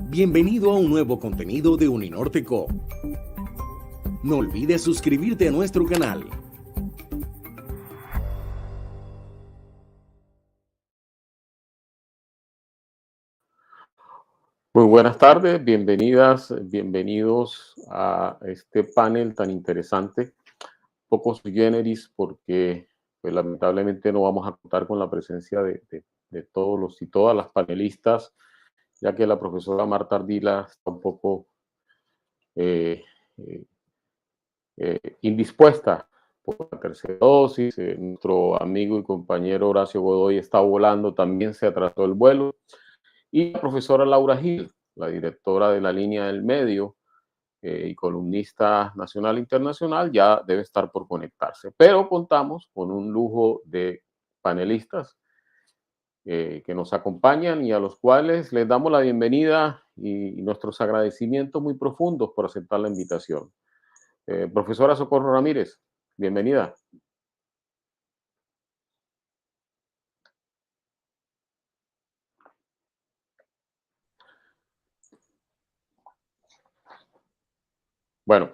Bienvenido a un nuevo contenido de Uninorte Co. No olvides suscribirte a nuestro canal. Muy buenas tardes, bienvenidas, bienvenidos a este panel tan interesante. Poco sui generis porque pues, lamentablemente no vamos a contar con la presencia de todos los y todas las panelistas, ya que la profesora Marta Ardila está un poco eh, eh, indispuesta por la tercera dosis. Nuestro amigo y compañero Horacio Godoy está volando, también se atrasó el vuelo. Y la profesora Laura Gil, la directora de la línea del medio y columnista nacional e internacional, ya debe estar por conectarse. Pero contamos con un lujo de panelistas que nos acompañan y a los cuales les damos la bienvenida y nuestros agradecimientos muy profundos por aceptar la invitación. Profesora Socorro Ramírez, bienvenida. Bueno,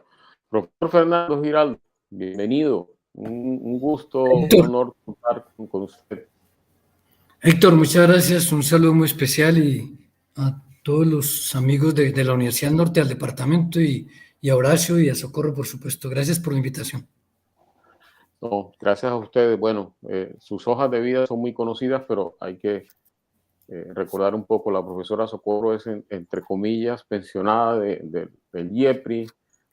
profesor Fernando Giraldo, bienvenido. Un gusto, un honor contar con usted. Héctor, muchas gracias. Un saludo muy especial y a todos los amigos de la Universidad Norte, al departamento y a Horacio y a Socorro, por supuesto. Gracias por la invitación. No, gracias a ustedes. Bueno, sus hojas de vida son muy conocidas, pero hay que recordar un poco. La profesora Socorro es, entre comillas, pensionada del IEPRI,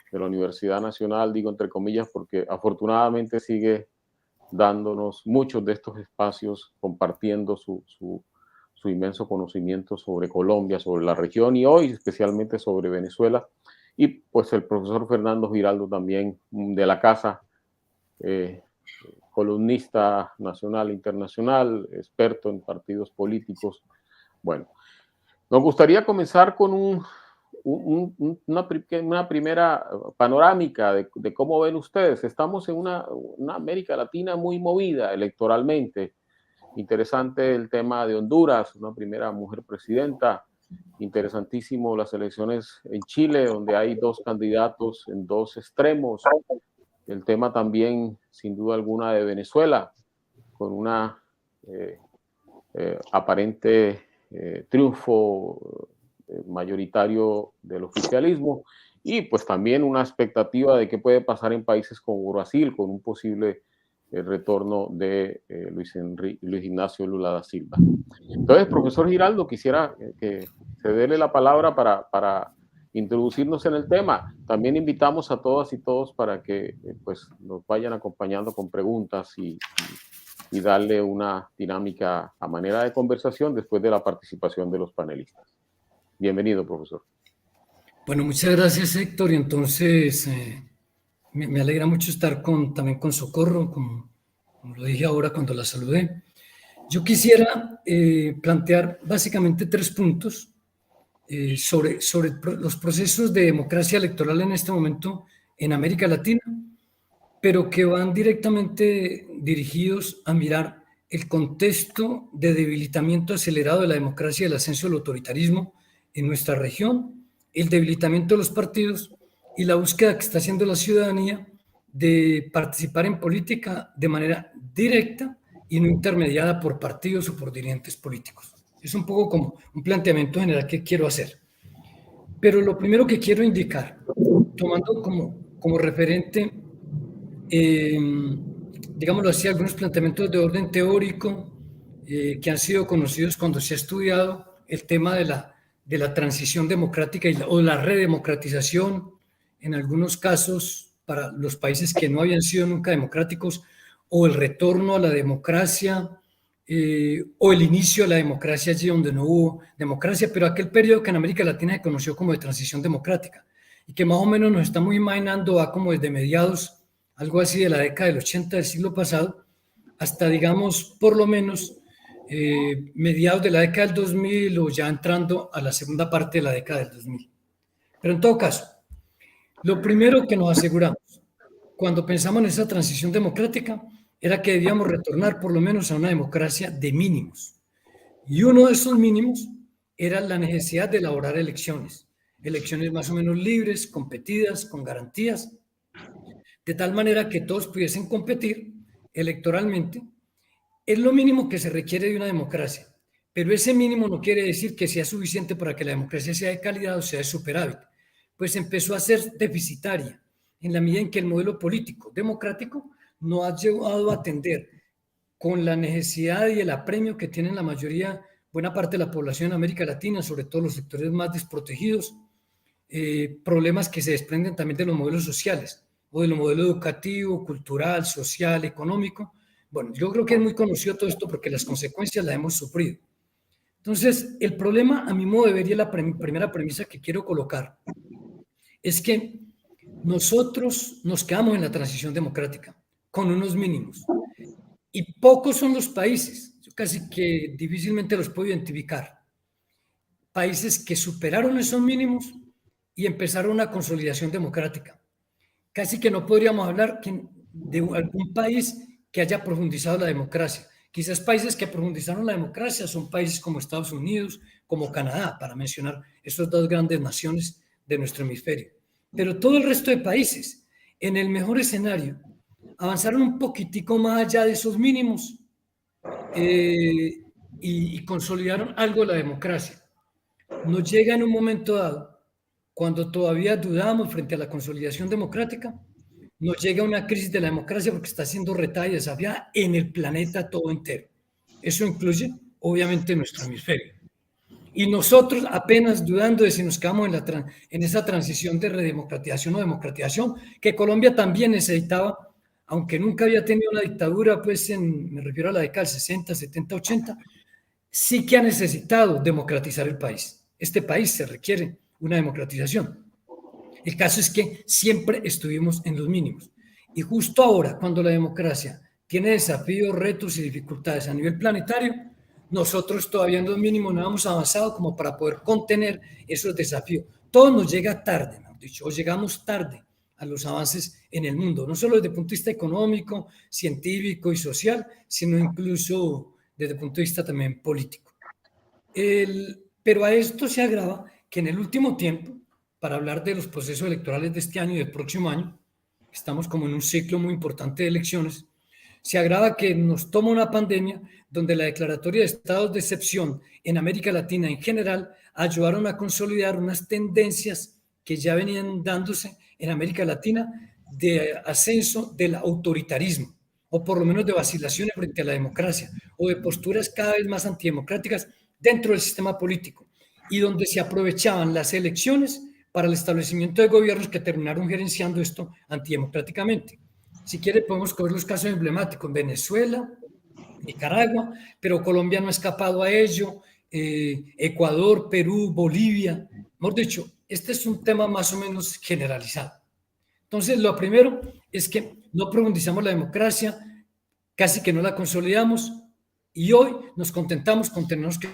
de la Universidad Nacional, digo entre comillas, porque afortunadamente sigue dándonos muchos de estos espacios, compartiendo su inmenso conocimiento sobre Colombia, sobre la región y hoy especialmente sobre Venezuela. Y pues el profesor Fernando Giraldo también de la casa, columnista nacional e internacional, experto en partidos políticos. Bueno, nos gustaría comenzar con una primera panorámica de cómo ven ustedes. Estamos en una América Latina muy movida electoralmente. Interesante el tema de Honduras, una primera mujer presidenta. Interesantísimo las elecciones en Chile, donde hay dos candidatos en dos extremos. El tema también, sin duda alguna, de Venezuela, con una aparente triunfo mayoritario del oficialismo y pues también una expectativa de qué puede pasar en países como Brasil con un posible retorno de Luis Ignacio Lula da Silva. Entonces, profesor Giraldo, quisiera que se dele la palabra para introducirnos en el tema. También invitamos a todas y todos para que pues nos vayan acompañando con preguntas y darle una dinámica a manera de conversación después de la participación de los panelistas. Bienvenido, profesor. Bueno, muchas gracias, Héctor. Y entonces me alegra mucho estar también con Socorro, como lo dije ahora cuando la saludé. Yo quisiera plantear básicamente 3 puntos sobre los procesos de democracia electoral en este momento en América Latina, pero que van directamente dirigidos a mirar el contexto de debilitamiento acelerado de la democracia y el ascenso del autoritarismo en nuestra región, el debilitamiento de los partidos y la búsqueda que está haciendo la ciudadanía de participar en política de manera directa y no intermediada por partidos o por dirigentes políticos. Es un poco como un planteamiento general que quiero hacer. Pero lo primero que quiero indicar, tomando como referente, digámoslo así, algunos planteamientos de orden teórico que han sido conocidos cuando se ha estudiado el tema de la transición democrática o la redemocratización, en algunos casos para los países que no habían sido nunca democráticos, o el retorno a la democracia, o el inicio de la democracia allí donde no hubo democracia, pero aquel periodo que en América Latina se conoció como de transición democrática y que más o menos nos estamos imaginando va como desde mediados, algo así de la década del 80 del siglo pasado, hasta digamos por lo menos mediados de la década del 2000 o ya entrando a la segunda parte de la década del 2000. Pero en todo caso, lo primero que nos aseguramos cuando pensamos en esa transición democrática era que debíamos retornar por lo menos a una democracia de mínimos. Y uno de esos mínimos era la necesidad de elaborar elecciones, elecciones más o menos libres, competidas, con garantías, de tal manera que todos pudiesen competir electoralmente. Es lo mínimo que se requiere de una democracia, pero ese mínimo no quiere decir que sea suficiente para que la democracia sea de calidad o sea de superávit, pues empezó a ser deficitaria en la medida en que el modelo político democrático no ha llegado a atender con la necesidad y el apremio que tienen la mayoría, buena parte de la población en América Latina, sobre todo los sectores más desprotegidos, problemas que se desprenden también de los modelos sociales o de los modelos educativo, cultural, social, económico. Bueno, yo creo que es muy conocido todo esto porque las consecuencias las hemos sufrido. Entonces, el problema, a mi modo de ver, y es la primera premisa que quiero colocar, es que nosotros nos quedamos en la transición democrática con unos mínimos y pocos son los países, yo casi que difícilmente los puedo identificar, países que superaron esos mínimos y empezaron una consolidación democrática. Casi que no podríamos hablar de algún país que haya profundizado la democracia. Quizás países que profundizaron la democracia son países como Estados Unidos, como Canadá, para mencionar esas dos grandes naciones de nuestro hemisferio. Pero todo el resto de países, en el mejor escenario, avanzaron un poquitico más allá de esos mínimos y consolidaron algo de la democracia. Nos llega en un momento dado, cuando todavía dudamos frente a la consolidación democrática, nos llega una crisis de la democracia porque está siendo retada y desafiada en el planeta todo entero. Eso incluye, obviamente, nuestro hemisferio. Y nosotros apenas dudando de si nos quedamos en esa transición de redemocratización o democratización, que Colombia también necesitaba, aunque nunca había tenido una dictadura, pues me refiero a la década del 60, 70, 80, sí que ha necesitado democratizar el país. Este país se requiere una democratización. El caso es que siempre estuvimos en los mínimos. Y justo ahora, cuando la democracia tiene desafíos, retos y dificultades a nivel planetario, nosotros todavía en los mínimos no hemos avanzado como para poder contener esos desafíos. Todo nos llega tarde, mejor dicho, o llegamos tarde a los avances en el mundo, no solo desde el punto de vista económico, científico y social, sino incluso desde el punto de vista también político. Pero a esto se agrava que en el último tiempo, para hablar de los procesos electorales de este año y del próximo año, estamos como en un ciclo muy importante de elecciones, se agrava que nos toma una pandemia donde la declaratoria de estados de excepción en América Latina en general ayudaron a consolidar unas tendencias que ya venían dándose en América Latina de ascenso del autoritarismo, o por lo menos de vacilaciones frente a la democracia, o de posturas cada vez más antidemocráticas dentro del sistema político, y donde se aprovechaban las elecciones para el establecimiento de gobiernos que terminaron gerenciando esto antidemocráticamente. Si quiere podemos coger los casos emblemáticos, Venezuela, Nicaragua, pero Colombia no ha escapado a ello, Ecuador, Perú, Bolivia. Mejor dicho, este es un tema más o menos generalizado. Entonces, lo primero es que no profundizamos la democracia, casi que no la consolidamos y hoy nos contentamos con tenernos que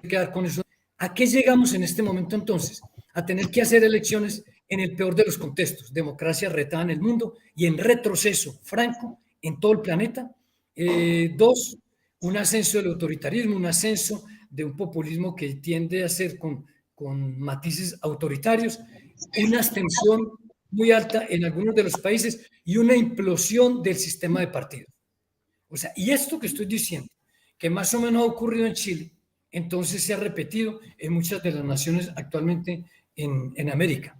quedar con eso. ¿A qué llegamos en este momento entonces? A tener que hacer elecciones en el peor de los contextos, democracia retada en el mundo y en retroceso franco en todo el planeta. Dos, un ascenso del autoritarismo, un ascenso de un populismo que tiende a ser con matices autoritarios, una abstención muy alta en algunos de los países y una implosión del sistema de partidos. O sea, y esto que estoy diciendo, que más o menos ha ocurrido en Chile, entonces se ha repetido en muchas de las naciones actualmente en América.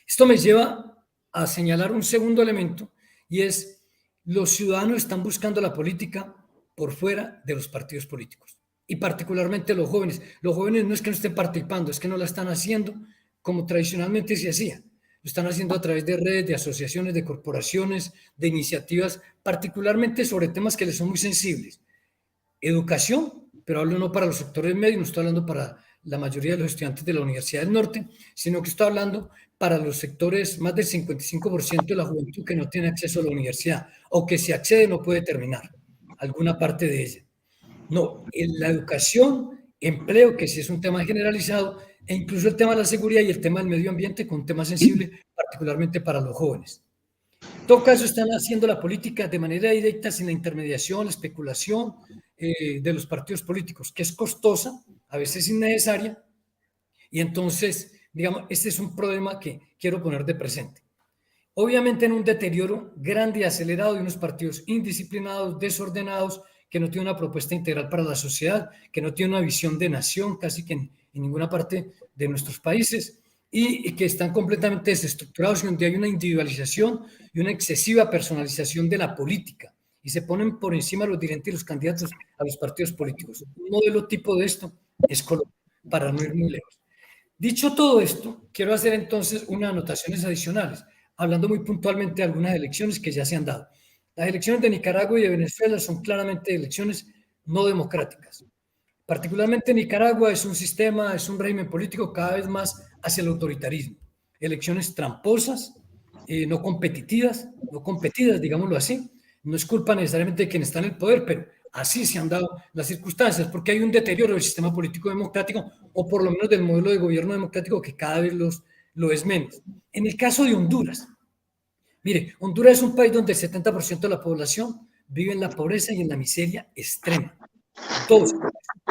Esto me lleva a señalar un segundo elemento y es los ciudadanos están buscando la política por fuera de los partidos políticos y particularmente los jóvenes. Los jóvenes no es que no estén participando, es que no la están haciendo como tradicionalmente se hacía. Lo están haciendo a través de redes, de asociaciones, de corporaciones, de iniciativas, particularmente sobre temas que les son muy sensibles. Educación, pero hablo no para los sectores medios, no estoy hablando para la mayoría de los estudiantes de la Universidad del Norte, sino que estoy hablando para los sectores, más del 55% de la juventud que no tiene acceso a la universidad o que si accede no puede terminar alguna parte de ella. No, en la educación, empleo, que sí es un tema generalizado, e incluso el tema de la seguridad y el tema del medio ambiente con un tema sensible, particularmente para los jóvenes. En todo caso, están haciendo la política de manera directa, sin la intermediación, la especulación, de los partidos políticos, que es costosa, a veces innecesaria, y entonces, digamos, este es un problema que quiero poner de presente. Obviamente en un deterioro grande y acelerado de unos partidos indisciplinados, desordenados, que no tienen una propuesta integral para la sociedad, que no tienen una visión de nación casi que en ninguna parte de nuestros países, y que están completamente desestructurados y donde hay una individualización y una excesiva personalización de la política, y se ponen por encima los dirigentes y los candidatos a los partidos políticos. Un modelo tipo de esto es Colombia, para no ir muy lejos. Dicho todo esto, quiero hacer entonces unas anotaciones adicionales, hablando muy puntualmente de algunas elecciones que ya se han dado. Las elecciones de Nicaragua y de Venezuela son claramente elecciones no democráticas. Particularmente Nicaragua es un sistema, es un régimen político cada vez más hacia el autoritarismo. Elecciones tramposas, no competitivas, digámoslo así. No es culpa necesariamente de quien está en el poder, pero así se han dado las circunstancias, porque hay un deterioro del sistema político democrático, o por lo menos del modelo de gobierno democrático, que cada vez lo es menos. En el caso de Honduras, mire, Honduras es un país donde el 70% de la población vive en la pobreza y en la miseria extrema. Dos,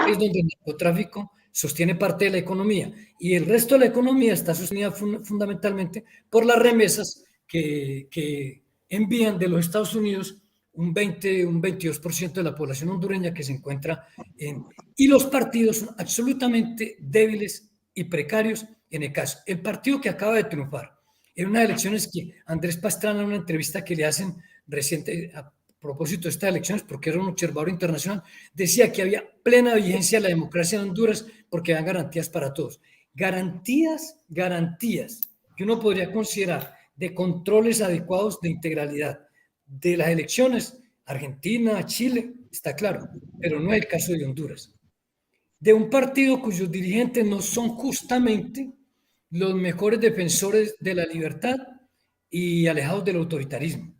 es donde el narcotráfico sostiene parte de la economía y el resto de la economía está sostenida fundamentalmente por las remesas que envían de los Estados Unidos un 22% de la población hondureña que se encuentra en... Y los partidos son absolutamente débiles y precarios en el caso. El partido que acaba de triunfar en unas elecciones que Andrés Pastrana, en una entrevista que le hacen reciente a propósito de estas elecciones, porque era un observador internacional, decía que había plena vigencia de la democracia en Honduras porque dan garantías para todos. Garantías que uno podría considerar de controles adecuados de integralidad de las elecciones, Argentina, Chile, está claro, pero no es el caso de Honduras. De un partido cuyos dirigentes no son justamente los mejores defensores de la libertad y alejados del autoritarismo.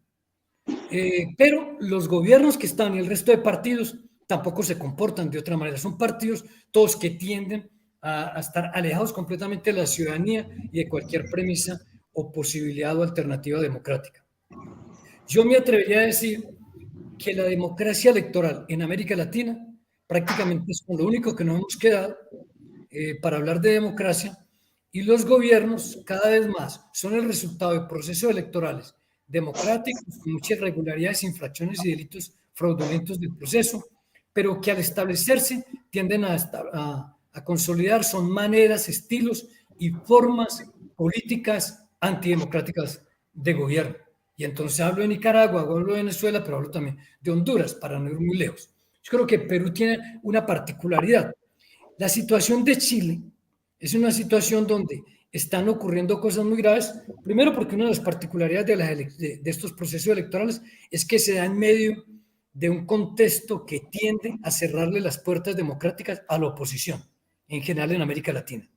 Pero los gobiernos que están y el resto de partidos tampoco se comportan de otra manera. Son partidos todos que tienden a estar alejados completamente de la ciudadanía y de cualquier premisa o posibilidad o alternativa democrática. Yo me atrevería a decir que la democracia electoral en América Latina prácticamente es lo único que nos hemos quedado para hablar de democracia, y los gobiernos cada vez más son el resultado de procesos electorales democráticos con muchas irregularidades, infracciones y delitos fraudulentos del proceso, pero que al establecerse tienden a consolidar, son maneras, estilos y formas políticas antidemocráticas de gobierno. Y entonces hablo de Nicaragua, hablo de Venezuela, pero hablo también de Honduras, para no ir muy lejos. Yo creo que Perú tiene una particularidad. La situación de Chile es una situación donde están ocurriendo cosas muy graves, primero porque una de las particularidades de estos procesos electorales es que se da en medio de un contexto que tiende a cerrarle las puertas democráticas a la oposición, en general en América Latina.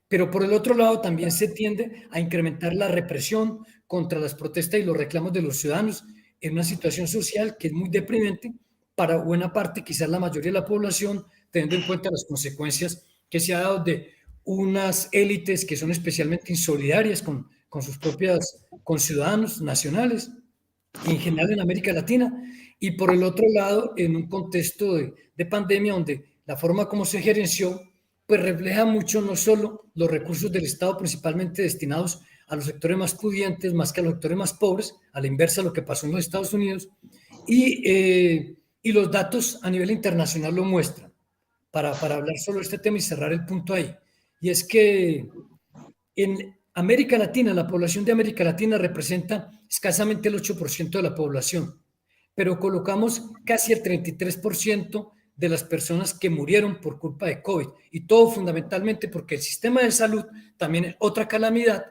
Pero por el otro lado también se tiende a incrementar la represión contra las protestas y los reclamos de los ciudadanos en una situación social que es muy deprimente para buena parte, quizás la mayoría de la población, teniendo en cuenta las consecuencias que se ha dado de unas élites que son especialmente insolidarias con sus propios conciudadanos nacionales, en general en América Latina, y por el otro lado, en un contexto de pandemia donde la forma como se gerenció, pues refleja mucho no solo los recursos del Estado, principalmente destinados a los sectores más pudientes, más que a los sectores más pobres, a la inversa de lo que pasó en los Estados Unidos, y los datos a nivel internacional lo muestran. Para hablar solo de este tema y cerrar el punto ahí. Y es que en América Latina, la población de América Latina representa escasamente el 8% de la población, pero colocamos casi el 33% de las personas que murieron por culpa de COVID, y todo fundamentalmente porque el sistema de salud también es otra calamidad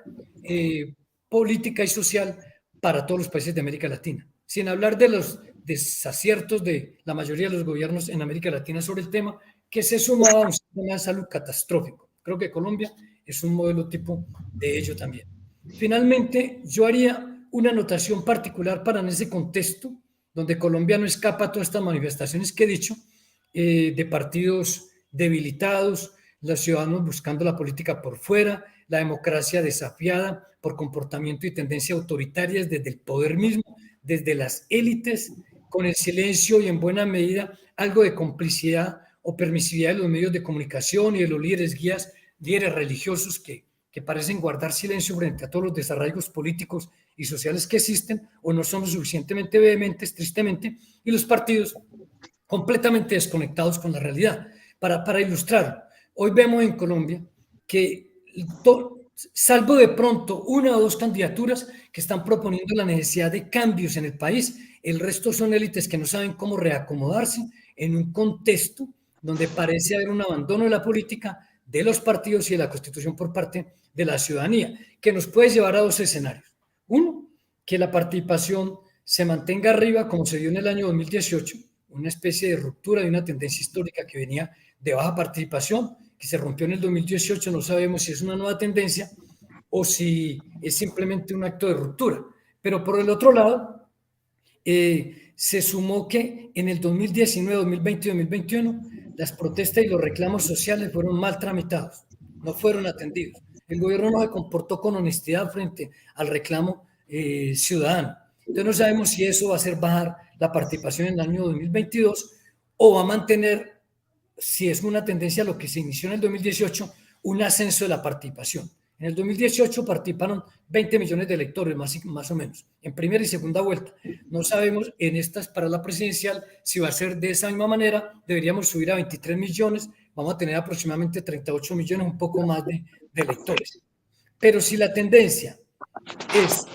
política y social para todos los países de América Latina. Sin hablar de los desaciertos de la mayoría de los gobiernos en América Latina sobre el tema, que se sumaba a un sistema de salud catastrófico. Creo que Colombia es un modelo tipo de ello también. Finalmente, yo haría una anotación particular para en ese contexto, donde Colombia no escapa a todas estas manifestaciones que he dicho, de partidos debilitados, los ciudadanos buscando la política por fuera, la democracia desafiada por comportamiento y tendencias autoritarias desde el poder mismo, desde las élites con el silencio y en buena medida algo de complicidad o permisividad de los medios de comunicación y de los líderes guías, líderes religiosos que parecen guardar silencio frente a todos los desarraigos políticos y sociales que existen o no son lo suficientemente vehementes, tristemente, y los partidos completamente desconectados con la realidad. Para ilustrar, hoy vemos en Colombia que, salvo de pronto una o dos candidaturas que están proponiendo la necesidad de cambios en el país, el resto son élites que no saben cómo reacomodarse en un contexto donde parece haber un abandono de la política, de los partidos y de la Constitución por parte de la ciudadanía, que nos puede llevar a dos escenarios. Uno, que la participación se mantenga arriba como se dio en el año 2018, una especie de ruptura de una tendencia histórica que venía de baja participación, que se rompió en el 2018, no sabemos si es una nueva tendencia o si es simplemente un acto de ruptura. Pero por el otro lado, se sumó que en el 2019, 2020 y 2021 las protestas y los reclamos sociales fueron mal tramitados, no fueron atendidos. El gobierno no se comportó con honestidad frente al reclamo ciudadano. Entonces no sabemos si eso va a hacer bajar la participación en el año 2022 o va a mantener, si es una tendencia a lo que se inició en el 2018, un ascenso de la participación. En el 2018 participaron 20 millones de electores, más o menos, en primera y segunda vuelta. No sabemos en estas para la presidencial si va a ser de esa misma manera. Deberíamos subir a 23 millones, vamos a tener aproximadamente 38 millones, un poco más de electores. Pero si la tendencia es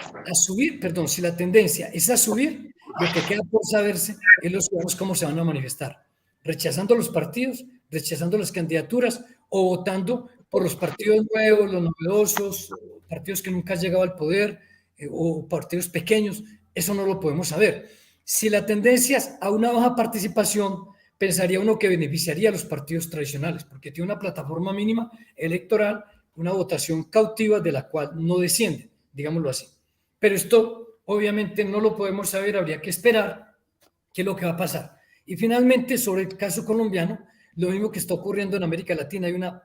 a subir, si la tendencia es a subir, lo que queda por saberse es los ciudadanos cómo se van a manifestar, rechazando los partidos, rechazando las candidaturas o votando por los partidos nuevos, los novedosos, partidos que nunca han llegado al poder o partidos pequeños. Eso no lo podemos saber. Si la tendencia es a una baja participación, pensaría uno que beneficiaría a los partidos tradicionales, porque tiene una plataforma mínima electoral, una votación cautiva de la cual no desciende, digámoslo así. Pero esto obviamente no lo podemos saber, habría que esperar qué es lo que va a pasar. Y finalmente, sobre el caso colombiano, lo mismo que está ocurriendo en América Latina, hay una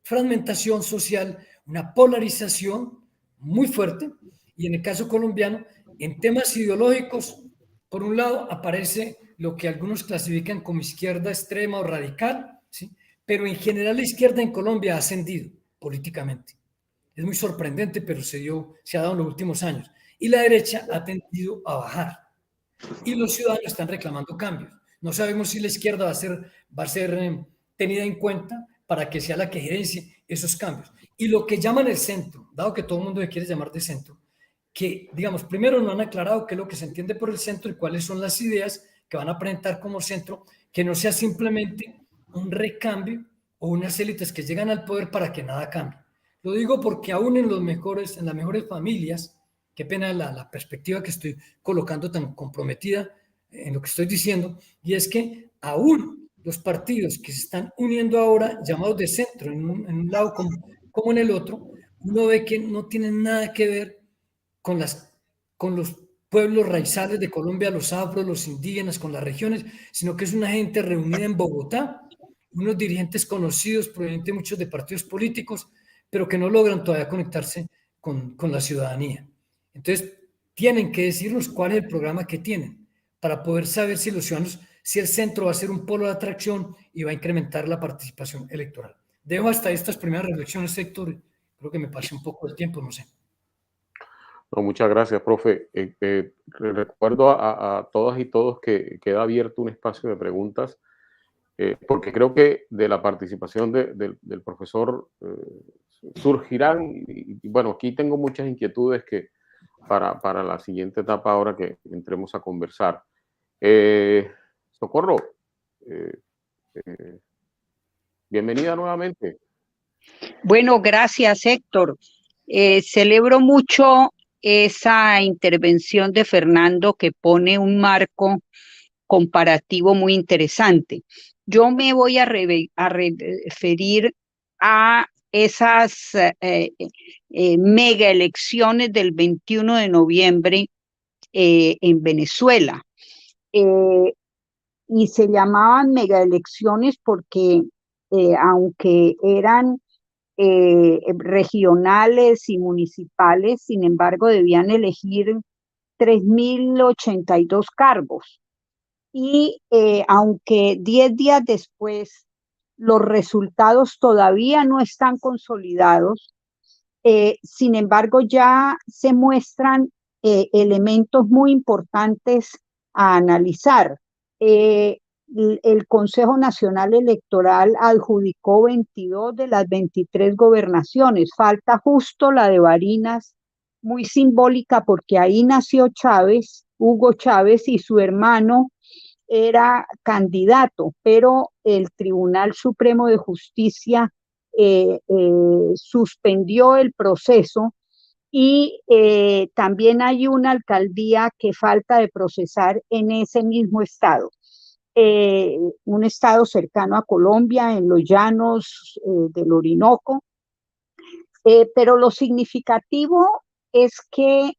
fragmentación social, una polarización muy fuerte, y en el caso colombiano, en temas ideológicos, por un lado aparece lo que algunos clasifican como izquierda extrema o radical, ¿sí? Pero en general la izquierda en Colombia ha ascendido políticamente. Es muy sorprendente, pero se ha dado en los últimos años. Y la derecha ha tendido a bajar. Y los ciudadanos están reclamando cambios. No sabemos si la izquierda va a ser tenida en cuenta para que sea la que gerencie esos cambios. Y lo que llaman el centro, dado que todo el mundo le quiere llamar de centro, que, digamos, primero no han aclarado qué es lo que se entiende por el centro y cuáles son las ideas que van a presentar como centro, que no sea simplemente un recambio o unas élites que llegan al poder para que nada cambie. Lo digo porque aún en las mejores familias, qué pena la perspectiva que estoy colocando tan comprometida en lo que estoy diciendo, y es que aún los partidos que se están uniendo ahora, llamados de centro, en un lado como en el otro, uno ve que no tienen nada que ver con los pueblos raizales de Colombia, los afros, los indígenas, con las regiones, sino que es una gente reunida en Bogotá, unos dirigentes conocidos, provenientes muchos de partidos políticos, pero que no logran todavía conectarse con la ciudadanía. Entonces, tienen que decirnos cuál es el programa que tienen para poder saber si los ciudadanos, si el centro va a ser un polo de atracción y va a incrementar la participación electoral. Dejo hasta estas primeras reflexiones, Héctor. Creo que me pasé un poco el tiempo, no sé. No, muchas gracias, profe. Recuerdo a todas y todos que queda abierto un espacio de preguntas, porque creo que de la participación del profesor surgirán, y bueno, aquí tengo muchas inquietudes para la siguiente etapa ahora que entremos a conversar. Socorro, bienvenida nuevamente. Bueno, gracias, Héctor. Celebro mucho esa intervención de Fernando que pone un marco comparativo muy interesante. Yo me voy a referir a esas mega elecciones del 21 de noviembre en Venezuela. Y se llamaban mega elecciones porque aunque eran regionales y municipales, sin embargo, debían elegir 3.082 cargos. Y aunque 10 días después los resultados todavía no están consolidados, sin embargo ya se muestran elementos muy importantes a analizar. El Consejo Nacional Electoral adjudicó 22 de las 23 gobernaciones. Falta justo la de Barinas, muy simbólica porque ahí nació Chávez, Hugo Chávez, y su hermano era candidato, pero el Tribunal Supremo de Justicia suspendió el proceso. Y también hay una alcaldía que falta de procesar en ese mismo estado. Un estado cercano a Colombia, en los llanos del Orinoco. Pero lo significativo es que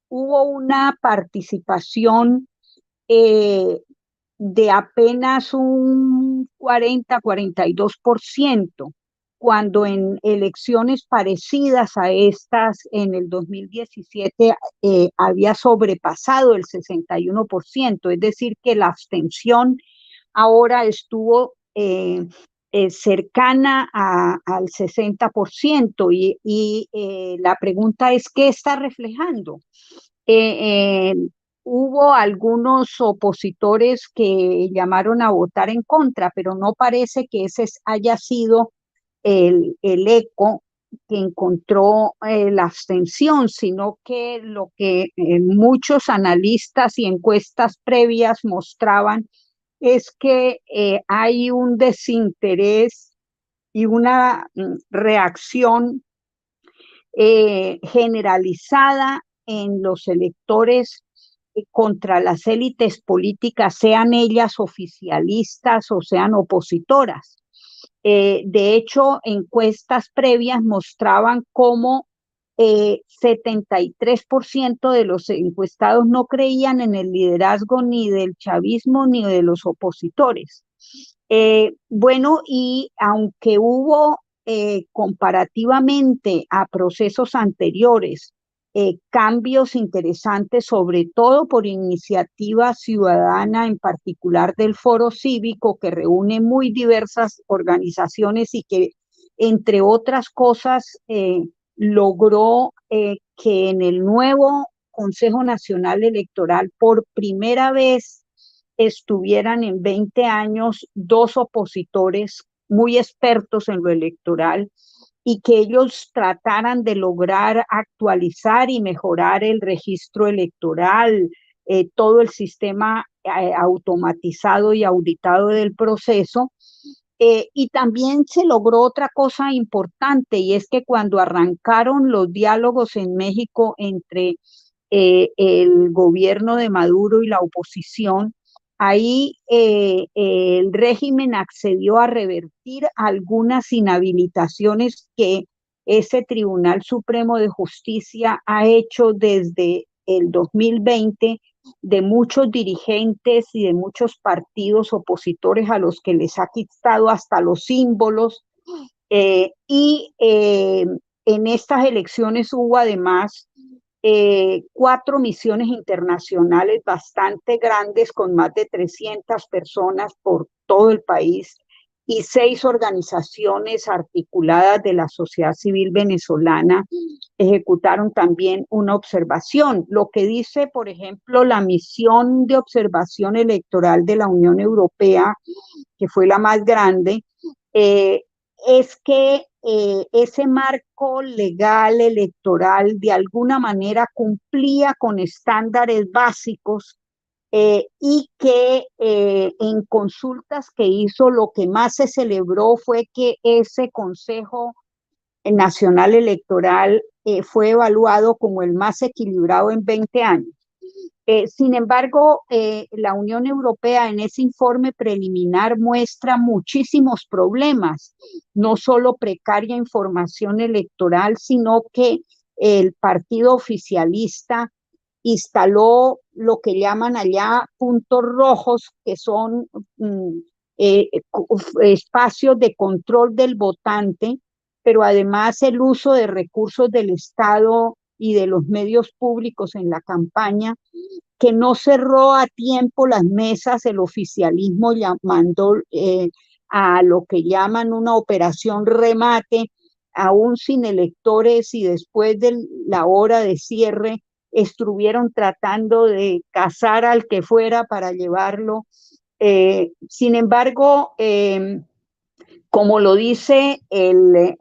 hubo una participación de apenas un 40-42%, cuando en elecciones parecidas a estas en el 2017 había sobrepasado el 61%, es decir, que la abstención ahora estuvo cercana al 60%, y la pregunta es, ¿qué está reflejando? Hubo algunos opositores que llamaron a votar en contra, pero no parece que ese haya sido el eco que encontró la abstención, sino que lo que muchos analistas y encuestas previas mostraban es que hay un desinterés y una reacción generalizada en los electores contra las élites políticas, sean ellas oficialistas o sean opositoras. De hecho, encuestas previas mostraban cómo 73% de los encuestados no creían en el liderazgo ni del chavismo ni de los opositores. Bueno, y aunque hubo comparativamente a procesos anteriores cambios interesantes, sobre todo por iniciativa ciudadana, en particular del Foro Cívico, que reúne muy diversas organizaciones y que, entre otras cosas, logró que en el nuevo Consejo Nacional Electoral por primera vez estuvieran en 20 años 2 opositores muy expertos en lo electoral, y que ellos trataran de lograr actualizar y mejorar el registro electoral, todo el sistema automatizado y auditado del proceso. Y también se logró otra cosa importante, y es que cuando arrancaron los diálogos en México entre el gobierno de Maduro y la oposición, ahí el régimen accedió a revertir algunas inhabilitaciones que ese Tribunal Supremo de Justicia ha hecho desde el 2020 de muchos dirigentes y de muchos partidos opositores a los que les ha quitado hasta los símbolos. En estas elecciones hubo además 4 misiones internacionales bastante grandes con más de 300 personas por todo el país, y 6 organizaciones articuladas de la sociedad civil venezolana ejecutaron también una observación. Lo que dice, por ejemplo, la misión de observación electoral de la Unión Europea, que fue la más grande, es que ese marco legal electoral de alguna manera cumplía con estándares básicos, y que en consultas que hizo, lo que más se celebró fue que ese Consejo Nacional Electoral fue evaluado como el más equilibrado en 20 años. Sin embargo, la Unión Europea en ese informe preliminar muestra muchísimos problemas, no solo precaria información electoral, sino que el partido oficialista instaló lo que llaman allá puntos rojos, que son espacios de control del votante, pero además el uso de recursos del Estado y de los medios públicos en la campaña, que no cerró a tiempo las mesas, el oficialismo mandó a lo que llaman una operación remate, aún sin electores, y después de la hora de cierre estuvieron tratando de cazar al que fuera para llevarlo. Sin embargo, como lo dice el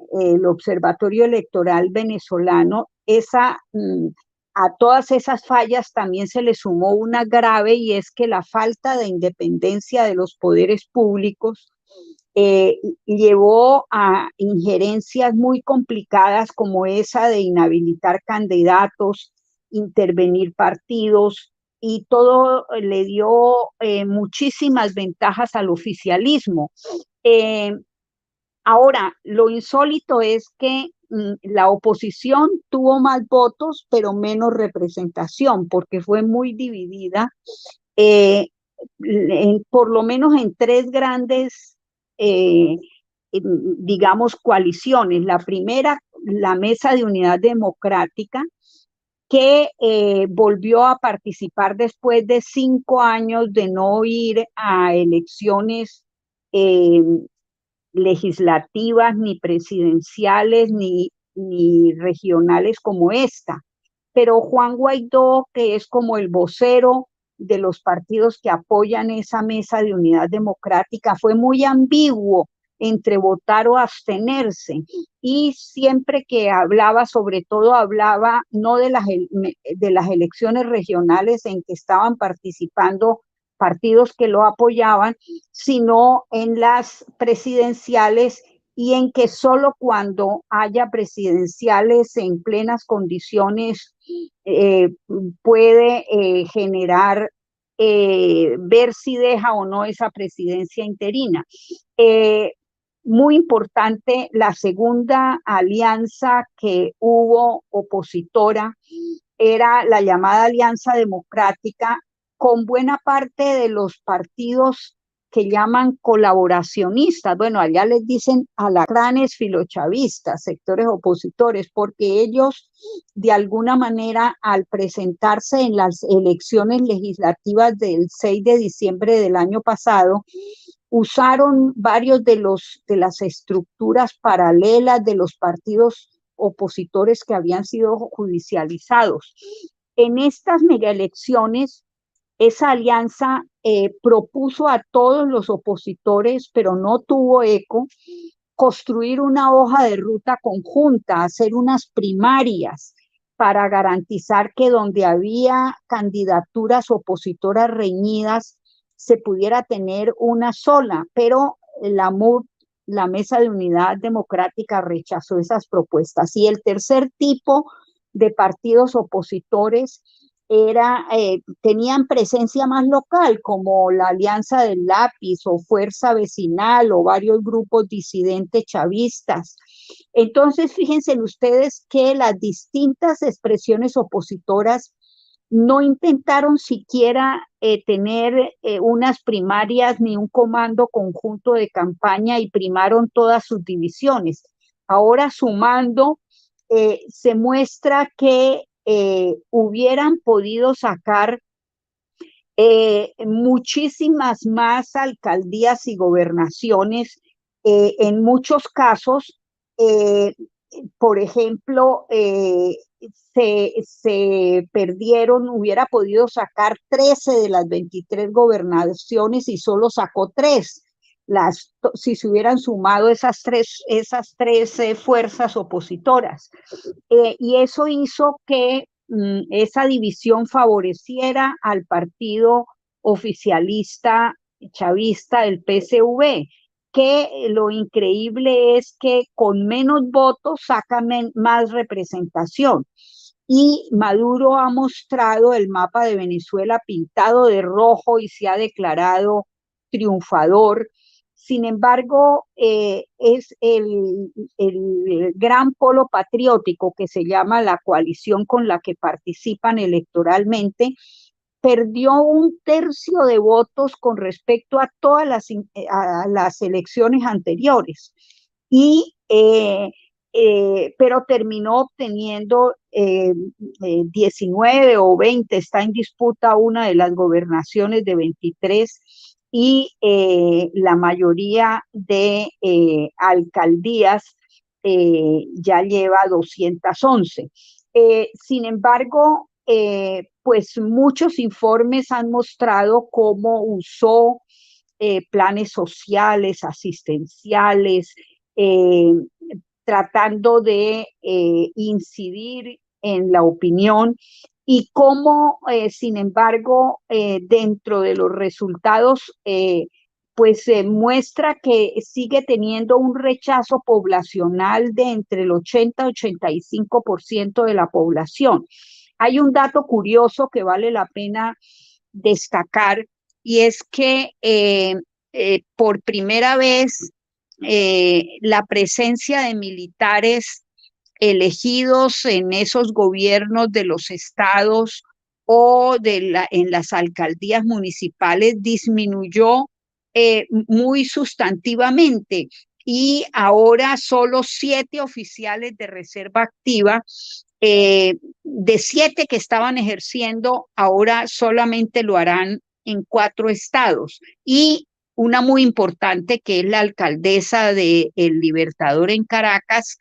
Observatorio Electoral venezolano, a todas esas fallas también se le sumó una grave, y es que la falta de independencia de los poderes públicos llevó a injerencias muy complicadas, como esa de inhabilitar candidatos, intervenir partidos, y todo le dio muchísimas ventajas al oficialismo. Ahora, lo insólito es que la oposición tuvo más votos, pero menos representación, porque fue muy dividida, por lo menos en tres grandes, digamos, coaliciones. La primera, la Mesa de Unidad Democrática, que volvió a participar después de 5 años de no ir a elecciones legislativas, ni presidenciales, ni regionales como esta. Pero Juan Guaidó, que es como el vocero de los partidos que apoyan esa Mesa de Unidad Democrática, fue muy ambiguo entre votar o abstenerse, y siempre que hablaba, sobre todo hablaba no de las elecciones regionales en que estaban participando partidos que lo apoyaban, sino en las presidenciales, y en que solo cuando haya presidenciales en plenas condiciones puede generar, ver si deja o no esa presidencia interina. Muy importante, la segunda alianza que hubo opositora era la llamada Alianza Democrática, con buena parte de los partidos que llaman colaboracionistas. Bueno, allá les dicen alacranes filochavistas, sectores opositores, porque ellos de alguna manera, al presentarse en las elecciones legislativas del 6 de diciembre del año pasado, usaron varios de las estructuras paralelas de los partidos opositores que habían sido judicializados. En estas megaelecciones, esa alianza propuso a todos los opositores, pero no tuvo eco, construir una hoja de ruta conjunta, hacer unas primarias para garantizar que donde había candidaturas opositoras reñidas se pudiera tener una sola, pero la MUD, la Mesa de Unidad Democrática, rechazó esas propuestas. Y el tercer tipo de partidos opositores tenían presencia más local, como la Alianza del Lápiz o Fuerza Vecinal o varios grupos disidentes chavistas. Entonces, fíjense ustedes que las distintas expresiones opositoras no intentaron siquiera tener unas primarias ni un comando conjunto de campaña, y primaron todas sus divisiones. Ahora, sumando, se muestra que hubieran podido sacar muchísimas más alcaldías y gobernaciones. En muchos casos, por ejemplo, se perdieron, hubiera podido sacar 13 de las 23 gobernaciones y solo sacó 3. Si se hubieran sumado esas tres fuerzas opositoras. Y eso hizo que esa división favoreciera al partido oficialista chavista, el PSV, que lo increíble es que con menos votos saca más representación. Y Maduro ha mostrado el mapa de Venezuela pintado de rojo y se ha declarado triunfador. Sin embargo, es el gran polo patriótico, que se llama la coalición con la que participan electoralmente, perdió 1/3 de votos con respecto a todas las elecciones anteriores. Y pero terminó obteniendo 19 o 20, está en disputa una de las gobernaciones de 23 y la mayoría de alcaldías ya lleva 211. Sin embargo, pues muchos informes han mostrado cómo usó planes sociales, asistenciales, tratando de incidir en la opinión y cómo, sin embargo, dentro de los resultados, pues muestra que sigue teniendo un rechazo poblacional de entre el 80 y 85% de la población. Hay un dato curioso que vale la pena destacar y es que por primera vez la presencia de militares elegidos en esos gobiernos de los estados o en las alcaldías municipales disminuyó muy sustantivamente y ahora solo 7 oficiales de reserva activa de 7 que estaban ejerciendo, ahora solamente lo harán en 4 estados. Y una muy importante que es la alcaldesa de El Libertador en Caracas,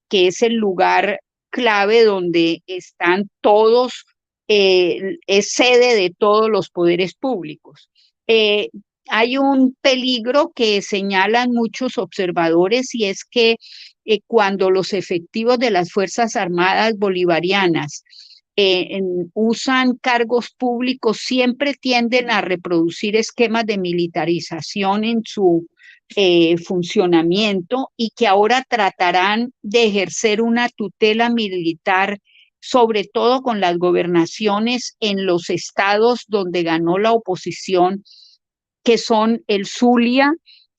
que es el lugar clave donde están todos, es sede de todos los poderes públicos. Hay un peligro que señalan muchos observadores y es que cuando los efectivos de las Fuerzas Armadas Bolivarianas usan cargos públicos, siempre tienden a reproducir esquemas de militarización en su funcionamiento y que ahora tratarán de ejercer una tutela militar, sobre todo con las gobernaciones en los estados donde ganó la oposición, que son el Zulia.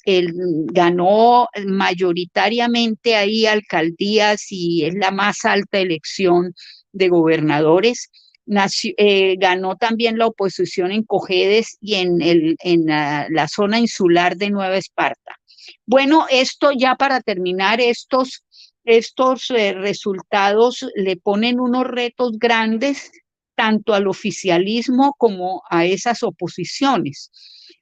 Ganó mayoritariamente ahí alcaldías y es la más alta elección de gobernadores. Ganó también la oposición en Cojedes y en la zona insular de Nueva Esparta. Bueno, esto ya para terminar, estos resultados le ponen unos retos grandes tanto al oficialismo como a esas oposiciones.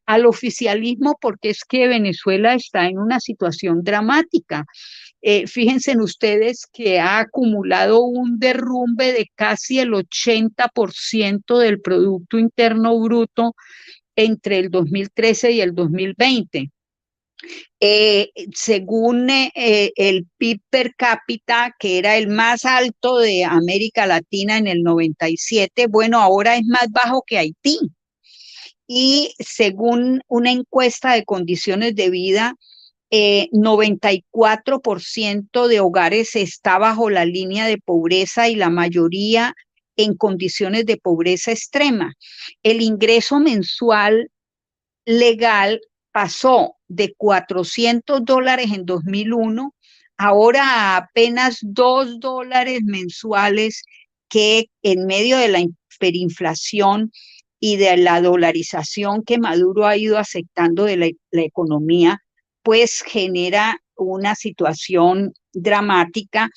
Al oficialismo porque es que Venezuela está en una situación dramática. Fíjense en ustedes que ha acumulado un derrumbe de casi el 80% del Producto Interno Bruto entre el 2013 y el 2020. Según el PIB per cápita, que era el más alto de América Latina en el 97, bueno, ahora es más bajo que Haití. Y según una encuesta de condiciones de vida, 94% de hogares está bajo la línea de pobreza y la mayoría en condiciones de pobreza extrema. El ingreso mensual legal pasó de $400 en 2001, ahora a apenas $2 mensuales, que en medio de la hiperinflación y de la dolarización que Maduro ha ido aceptando de la economía, pues genera una situación dramática,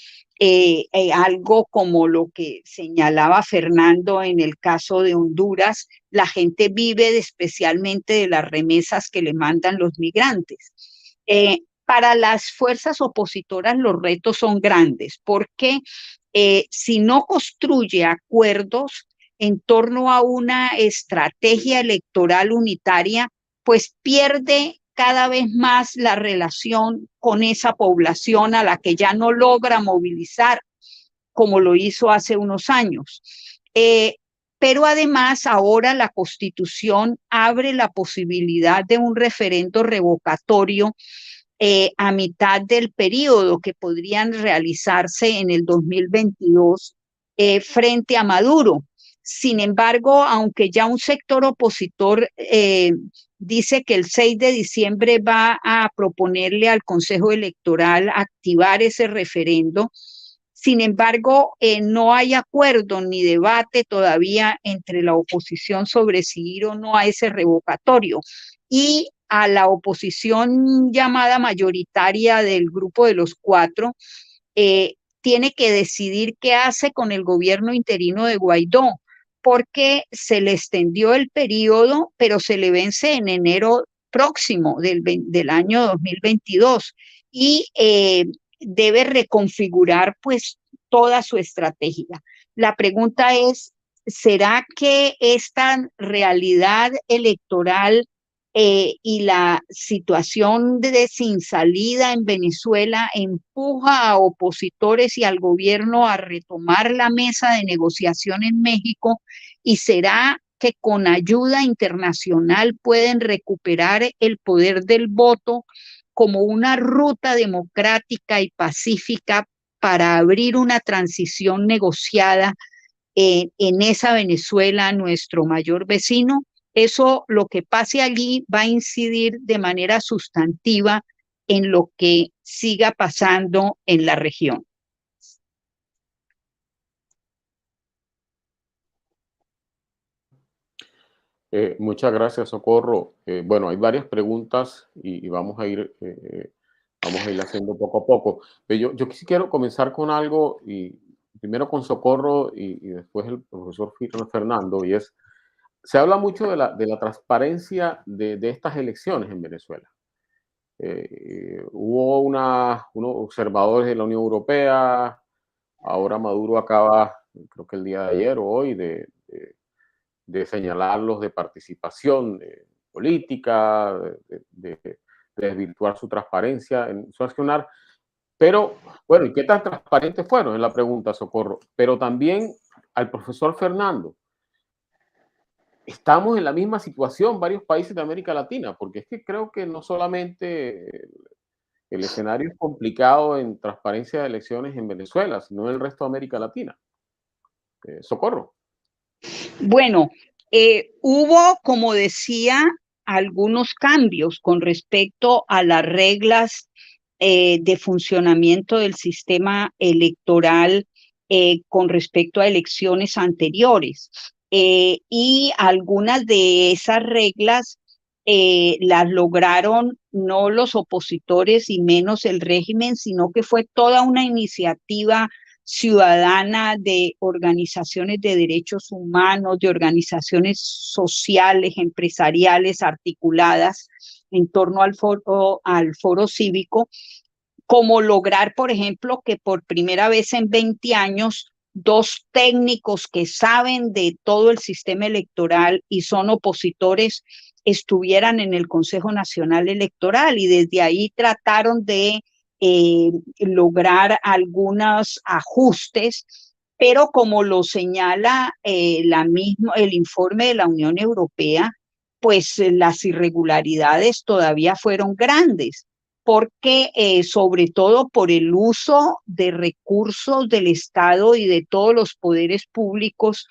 algo como lo que señalaba Fernando en el caso de Honduras. La gente vive especialmente de las remesas que le mandan los migrantes. Para las fuerzas opositoras los retos son grandes, porque si no construye acuerdos en torno a una estrategia electoral unitaria, pues pierde cada vez más la relación con esa población a la que ya no logra movilizar como lo hizo hace unos años. Pero además ahora la Constitución abre la posibilidad de un referendo revocatorio a mitad del periodo que podrían realizarse en el 2022 frente a Maduro. Sin embargo, aunque ya un sector opositor dice que el 6 de diciembre va a proponerle al Consejo Electoral activar ese referendo, sin embargo, no hay acuerdo ni debate todavía entre la oposición sobre si ir o no a ese revocatorio. Y a la oposición llamada mayoritaria del grupo de los 4, tiene que decidir qué hace con el gobierno interino de Guaidó, porque se le extendió el periodo, pero se le vence en enero próximo del año 2022 y debe reconfigurar pues toda su estrategia. La pregunta es, ¿será que esta realidad electoral y la situación sin salida en Venezuela empuja a opositores y al gobierno a retomar la mesa de negociación en México? ¿Y será que con ayuda internacional pueden recuperar el poder del voto como una ruta democrática y pacífica para abrir una transición negociada en esa Venezuela, nuestro mayor vecino? Eso, lo que pase allí, va a incidir de manera sustantiva en lo que siga pasando en la región. Muchas gracias, Socorro. Bueno, hay varias preguntas y vamos a ir haciendo poco a poco. Pero yo sí quiero comenzar con algo, y primero con Socorro y después el profesor Fernando, y es, se habla mucho de la transparencia de estas elecciones en Venezuela. Hubo unos observadores de la Unión Europea, ahora Maduro acaba, creo que el día de ayer o hoy, de señalarlos de participación política, de desvirtuar su transparencia en su accionar. Pero, bueno, ¿y qué tan transparentes fueron? Es la pregunta, Socorro. Pero también al profesor Fernando, estamos en la misma situación varios países de América Latina, porque es que creo que no solamente el escenario es complicado en transparencia de elecciones en Venezuela, sino en el resto de América Latina. Socorro. Bueno, hubo, como decía, algunos cambios con respecto a las reglas de funcionamiento del sistema electoral con respecto a elecciones anteriores. Y algunas de esas reglas las lograron no los opositores y menos el régimen, sino que fue toda una iniciativa ciudadana de organizaciones de derechos humanos, de organizaciones sociales, empresariales articuladas en torno al foro cívico, como lograr, por ejemplo, que por primera vez en 20 años, dos técnicos que saben de todo el sistema electoral y son opositores estuvieran en el Consejo Nacional Electoral, y desde ahí trataron de lograr algunos ajustes, pero como lo señala el informe de la Unión Europea, pues las irregularidades todavía fueron grandes, porque sobre todo por el uso de recursos del Estado y de todos los poderes públicos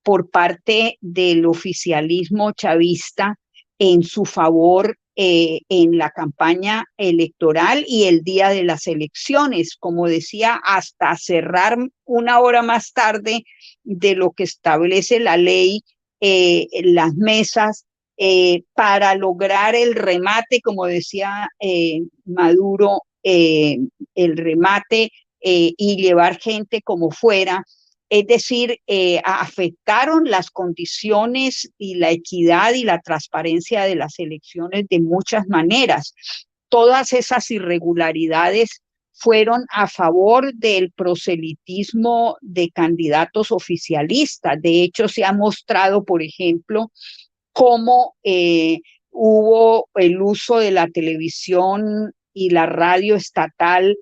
por parte del oficialismo chavista en su favor en la campaña electoral y el día de las elecciones, como decía, hasta cerrar una hora más tarde de lo que establece la ley, las mesas, para lograr el remate, como decía Maduro, el remate y llevar gente como fuera. Es decir, afectaron las condiciones y la equidad y la transparencia de las elecciones de muchas maneras. Todas esas irregularidades fueron a favor del proselitismo de candidatos oficialistas. De hecho, se ha mostrado, por ejemplo, cómo hubo el uso de la televisión y la radio estatal,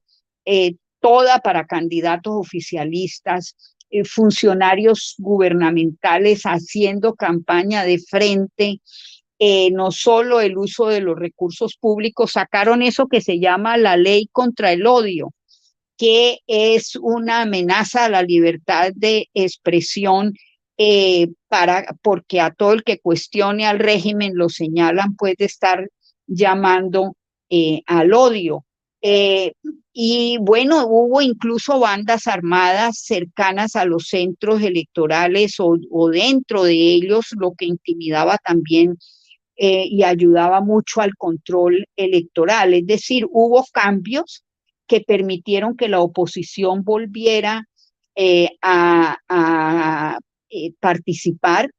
toda para candidatos oficialistas, funcionarios gubernamentales haciendo campaña de frente, no solo el uso de los recursos públicos, sacaron eso que se llama la ley contra el odio, que es una amenaza a la libertad de expresión, porque a todo el que cuestione al régimen lo señalan pues de estar llamando al odio. Y bueno, hubo incluso bandas armadas cercanas a los centros electorales o dentro de ellos, lo que intimidaba también y ayudaba mucho al control electoral. Es decir, hubo cambios que permitieron que la oposición volviera a participar,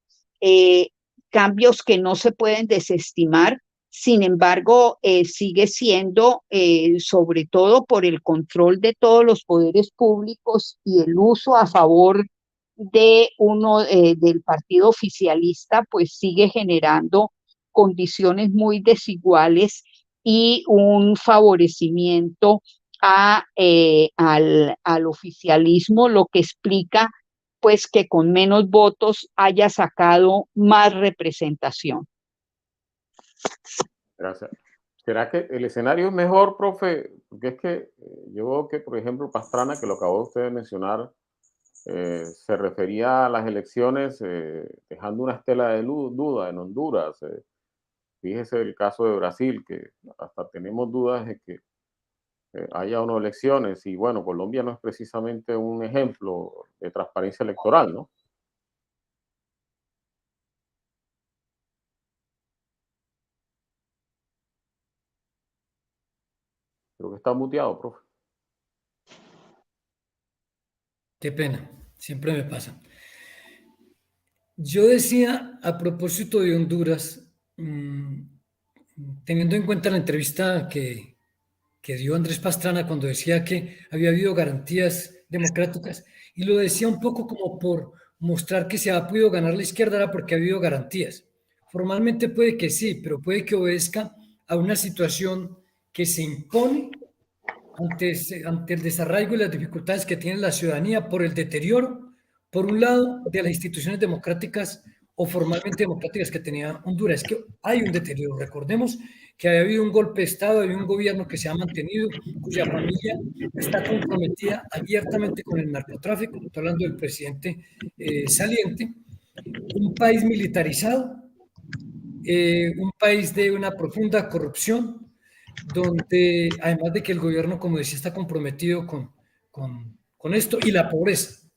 cambios que no se pueden desestimar. Sin embargo, sigue siendo, sobre todo por el control de todos los poderes públicos y el uso a favor de del partido oficialista, pues sigue generando condiciones muy desiguales y un favorecimiento al oficialismo, lo que explica pues que con menos votos haya sacado más representación. Gracias. ¿Será que el escenario es mejor, profe? Porque es que yo veo que, por ejemplo, Pastrana, que lo acabó usted de mencionar, se refería a las elecciones dejando una estela de duda en Honduras. Fíjese el caso de Brasil, que hasta tenemos dudas de que haya o no elecciones. Y bueno, Colombia no es precisamente un ejemplo de transparencia electoral, ¿no? Creo que está muteado, profe. Qué pena, siempre me pasa. Yo decía a propósito de Honduras, teniendo en cuenta la entrevista que dio Andrés Pastrana cuando decía que había habido garantías democráticas, y lo decía un poco como por mostrar que se ha podido ganar la izquierda era porque ha habido garantías. Formalmente puede que sí, pero puede que obedezca a una situación que se impone ante el desarraigo y las dificultades que tiene la ciudadanía por el deterioro, por un lado, de las instituciones democráticas o formalmente democráticas que tenía Honduras. Es que hay un deterioro. Recordemos que había habido un golpe de Estado, había un gobierno que se ha mantenido, cuya familia está comprometida abiertamente con el narcotráfico, estoy hablando del presidente saliente, un país militarizado, un país de una profunda corrupción, donde además de que el gobierno, como decía, está comprometido con esto, y la pobreza.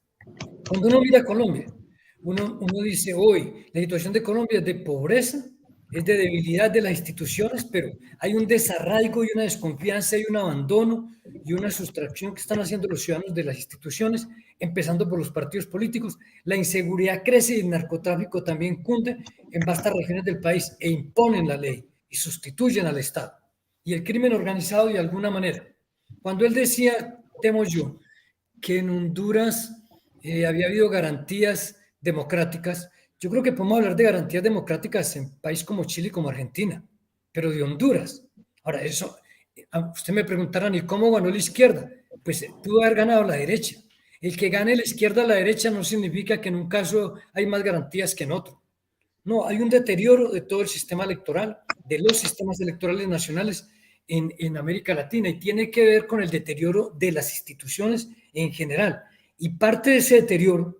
Cuando uno mira a Colombia, uno dice hoy, la situación de Colombia es de pobreza, es de debilidad de las instituciones, pero hay un desarraigo y una desconfianza y un abandono y una sustracción que están haciendo los ciudadanos de las instituciones, empezando por los partidos políticos. La inseguridad crece y el narcotráfico también cunde en vastas regiones del país e imponen la ley y sustituyen al Estado. Y el crimen organizado de alguna manera. Cuando él decía, temo yo, que en Honduras había habido garantías democráticas, yo creo que podemos hablar de garantías democráticas en países como Chile y como Argentina, pero de Honduras. Ahora, eso, usted me preguntarán, ¿y cómo ganó la izquierda? Pues pudo haber ganado la derecha. El que gane la izquierda a la derecha no significa que en un caso hay más garantías que en otro. No, hay un deterioro de todo el sistema electoral, de los sistemas electorales nacionales en América Latina, y tiene que ver con el deterioro de las instituciones en general. Y parte de ese deterioro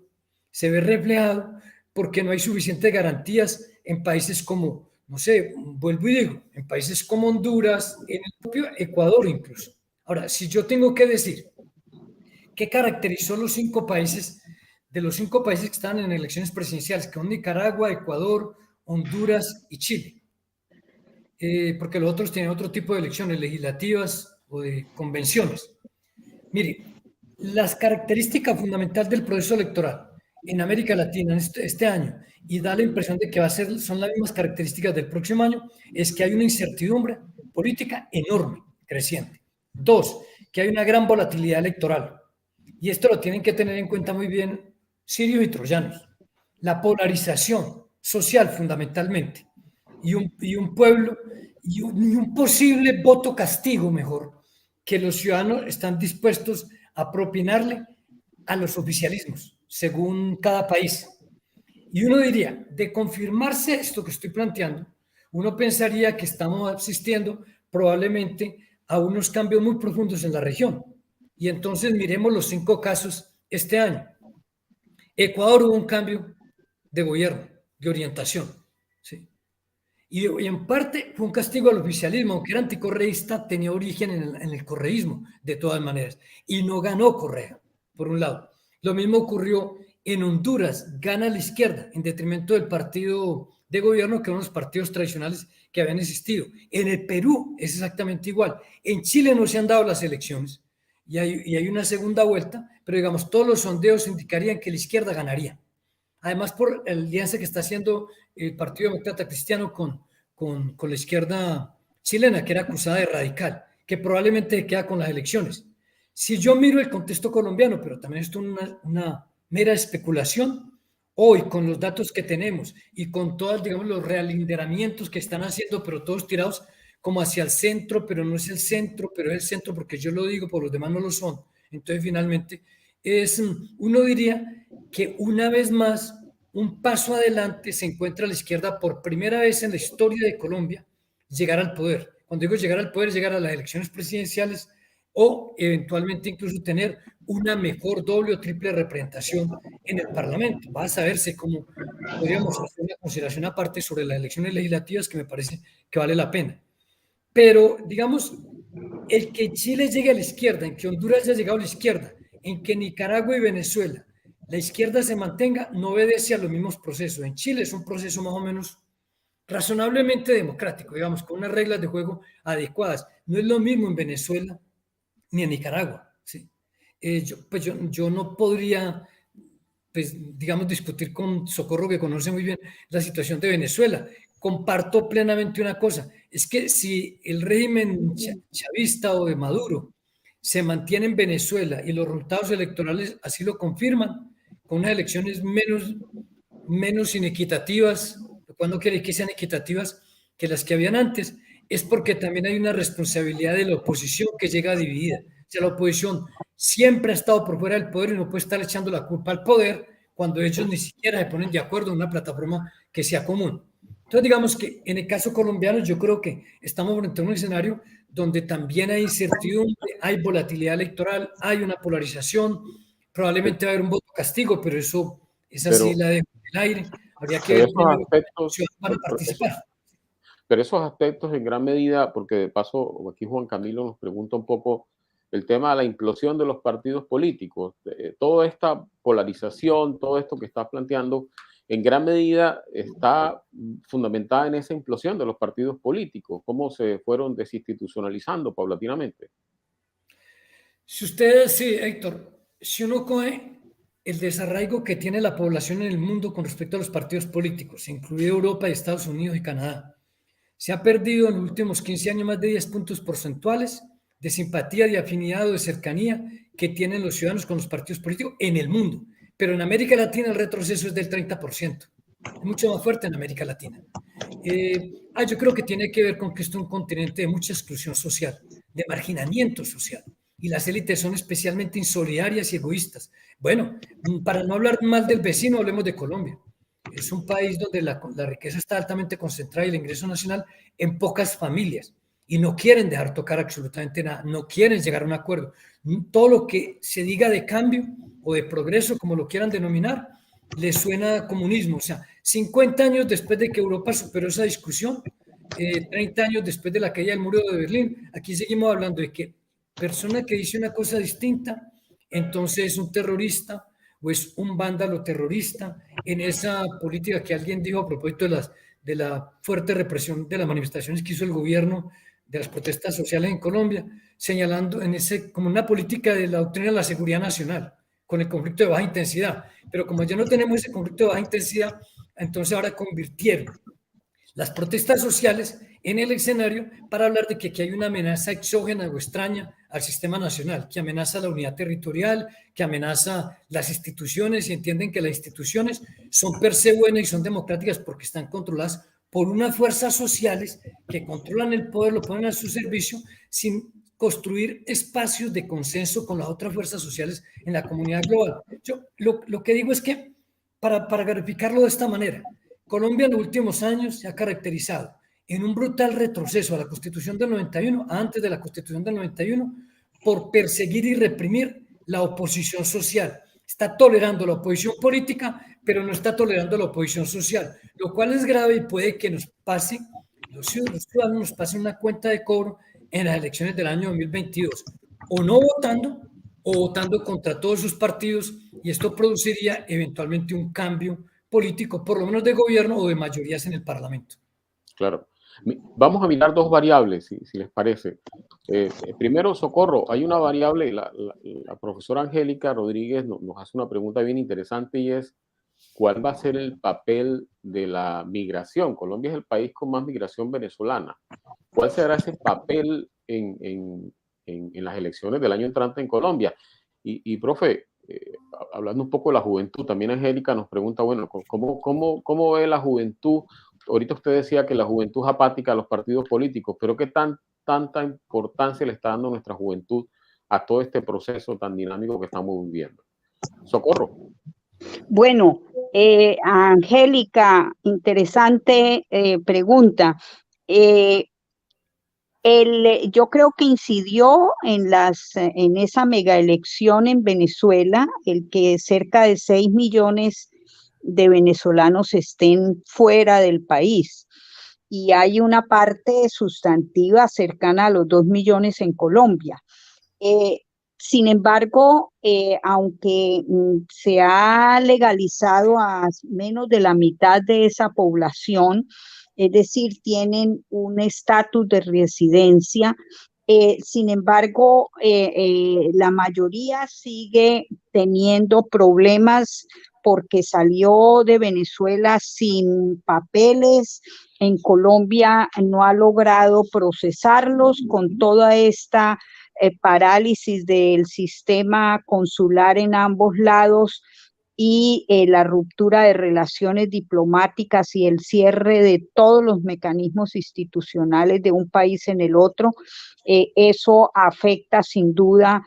se ve reflejado porque no hay suficientes garantías en países como, no sé, vuelvo y digo, en países como Honduras, en el propio Ecuador incluso. Ahora, si yo tengo que decir qué caracterizó los 5 países, de los 5 países que están en elecciones presidenciales, que son Nicaragua, Ecuador, Honduras y Chile, porque los otros tienen otro tipo de elecciones legislativas o de convenciones. Mire, las características fundamentales del proceso electoral en América Latina en este año, y da la impresión de que son las mismas características del próximo año, es que hay una incertidumbre política enorme, creciente. 2, que hay una gran volatilidad electoral. Y esto lo tienen que tener en cuenta muy bien sirios y troyanos. La polarización social fundamentalmente, y un pueblo, y un posible voto castigo mejor, que los ciudadanos están dispuestos a propinarle a los oficialismos, según cada país. Y uno diría, de confirmarse esto que estoy planteando, uno pensaría que estamos asistiendo probablemente a unos cambios muy profundos en la región. Y entonces miremos los 5 casos este año. Ecuador hubo un cambio de gobierno, de orientación, ¿sí? Y en parte fue un castigo al oficialismo, aunque era anticorreísta, tenía origen en el correísmo, de todas maneras. Y no ganó Correa, por un lado. Lo mismo ocurrió en Honduras, gana la izquierda, en detrimento del partido de gobierno que unos partidos tradicionales que habían existido. En el Perú es exactamente igual. En Chile no se han dado las elecciones y hay una segunda vuelta, pero digamos, todos los sondeos indicarían que la izquierda ganaría. Además, por la alianza que está haciendo el Partido Demócrata Cristiano con la izquierda chilena, que era acusada de radical, que probablemente queda con las elecciones. Si yo miro el contexto colombiano, pero también esto es una mera especulación, hoy con los datos que tenemos y con todos, digamos, los realinderamientos que están haciendo, pero todos tirados como hacia el centro, pero no es el centro, pero es el centro porque yo lo digo, por los demás no lo son. Entonces, finalmente, uno diría que una vez más, un paso adelante se encuentra a la izquierda por primera vez en la historia de Colombia, llegar al poder. Cuando digo llegar al poder, llegar a las elecciones presidenciales o eventualmente incluso tener una mejor doble o triple representación en el Parlamento. Va a saberse cómo podríamos hacer una consideración aparte sobre las elecciones legislativas que me parece que vale la pena. Pero, digamos, el que Chile llegue a la izquierda, en que Honduras haya llegado a la izquierda, en que Nicaragua y Venezuela la izquierda se mantenga, no obedece a los mismos procesos. En Chile es un proceso más o menos razonablemente democrático, digamos, con unas reglas de juego adecuadas. No es lo mismo en Venezuela ni en Nicaragua. ¿Sí? Yo no podría, pues, digamos, discutir con Socorro, que conoce muy bien la situación de Venezuela. Comparto plenamente una cosa, es que si el régimen chavista o de Maduro se mantiene en Venezuela y los resultados electorales así lo confirman, con unas elecciones menos inequitativas, cuando quiere que sean equitativas que las que habían antes, es porque también hay una responsabilidad de la oposición que llega dividida. O sea, la oposición siempre ha estado por fuera del poder y no puede estar echando la culpa al poder cuando ellos ni siquiera se ponen de acuerdo en una plataforma que sea común. Entonces, digamos que en el caso colombiano yo creo que estamos frente a un escenario donde también hay incertidumbre, hay volatilidad electoral, hay una polarización, probablemente va a haber un voto castigo, pero eso es así, la dejo en el aire. Habría que ver para participar. Pero esos aspectos en gran medida, porque de paso aquí Juan Camilo nos pregunta un poco el tema de la implosión de los partidos políticos, toda esta polarización, todo esto que estás planteando, en gran medida está fundamentada en esa implosión de los partidos políticos, cómo se fueron desinstitucionalizando paulatinamente. Si ustedes, sí, Héctor, si uno coge el desarraigo que tiene la población en el mundo con respecto a los partidos políticos, incluido Europa y Estados Unidos y Canadá, se ha perdido en los últimos 15 años más de 10 puntos porcentuales de simpatía, de afinidad o de cercanía que tienen los ciudadanos con los partidos políticos en el mundo. Pero en América Latina el retroceso es del 30%. Es mucho más fuerte en América Latina. Yo creo que tiene que ver con que esto es un continente de mucha exclusión social, de marginamiento social. Y las élites son especialmente insolidarias y egoístas. Bueno, para no hablar mal del vecino, hablemos de Colombia. Es un país donde la riqueza está altamente concentrada y el ingreso nacional en pocas familias. Y no quieren dejar tocar absolutamente nada, no quieren llegar a un acuerdo. Todo lo que se diga de cambio o de progreso, como lo quieran denominar, les suena a comunismo. O sea, 50 años después de que Europa superó esa discusión, 30 años después de la caída del muro de Berlín, aquí seguimos hablando de que persona que dice una cosa distinta, entonces es un terrorista o es un vándalo terrorista, en esa política que alguien dijo a propósito de la fuerte represión de las manifestaciones que hizo el gobierno de las protestas sociales en Colombia, señalando como una política de la doctrina de la seguridad nacional, con el conflicto de baja intensidad. Pero como ya no tenemos ese conflicto de baja intensidad, entonces ahora convirtieron las protestas sociales en el escenario para hablar de que aquí hay una amenaza exógena o extraña al sistema nacional, que amenaza la unidad territorial, que amenaza las instituciones, y entienden que las instituciones son per se buenas y son democráticas porque están controladas por unas fuerzas sociales que controlan el poder, lo ponen a su servicio sin construir espacios de consenso con las otras fuerzas sociales en la comunidad global. Yo lo que digo es que, para verificarlo de esta manera, Colombia en los últimos años se ha caracterizado en un brutal retroceso a la Constitución del 91, antes de la Constitución del 91, por perseguir y reprimir la oposición social. Está tolerando la oposición política, pero no está tolerando la oposición social, lo cual es grave y puede que nos pase, los ciudadanos nos pasen una cuenta de cobro en las elecciones del año 2022, o no votando, o votando contra todos sus partidos, y esto produciría eventualmente un cambio político, por lo menos de gobierno o de mayorías en el Parlamento. Claro. Vamos a mirar dos variables, si les parece. Primero, Socorro, hay una variable, la profesora Angélica Rodríguez nos hace una pregunta bien interesante y es, ¿cuál va a ser el papel de la migración? Colombia es el país con más migración venezolana. ¿Cuál será ese papel en las elecciones del año entrante en Colombia? Y profe, hablando un poco de la juventud, también Angélica nos pregunta, bueno, ¿cómo ve la juventud? Ahorita usted decía que la juventud es apática a los partidos políticos, pero ¿qué tanta importancia le está dando nuestra juventud a todo este proceso tan dinámico que estamos viviendo? Socorro. Bueno, Angélica, interesante pregunta. Yo creo que incidió en esa mega elección en Venezuela, el que cerca de 6 millones de venezolanos estén fuera del país. Y hay una parte sustantiva cercana a los 2 millones en Colombia. Sin embargo, aunque se ha legalizado a menos de la mitad de esa población, es decir, tienen un estatus de residencia, sin embargo, la mayoría sigue teniendo problemas porque salió de Venezuela sin papeles. En Colombia no ha logrado procesarlos con toda esta parálisis del sistema consular en ambos lados y la ruptura de relaciones diplomáticas y el cierre de todos los mecanismos institucionales de un país en el otro. Eso afecta sin duda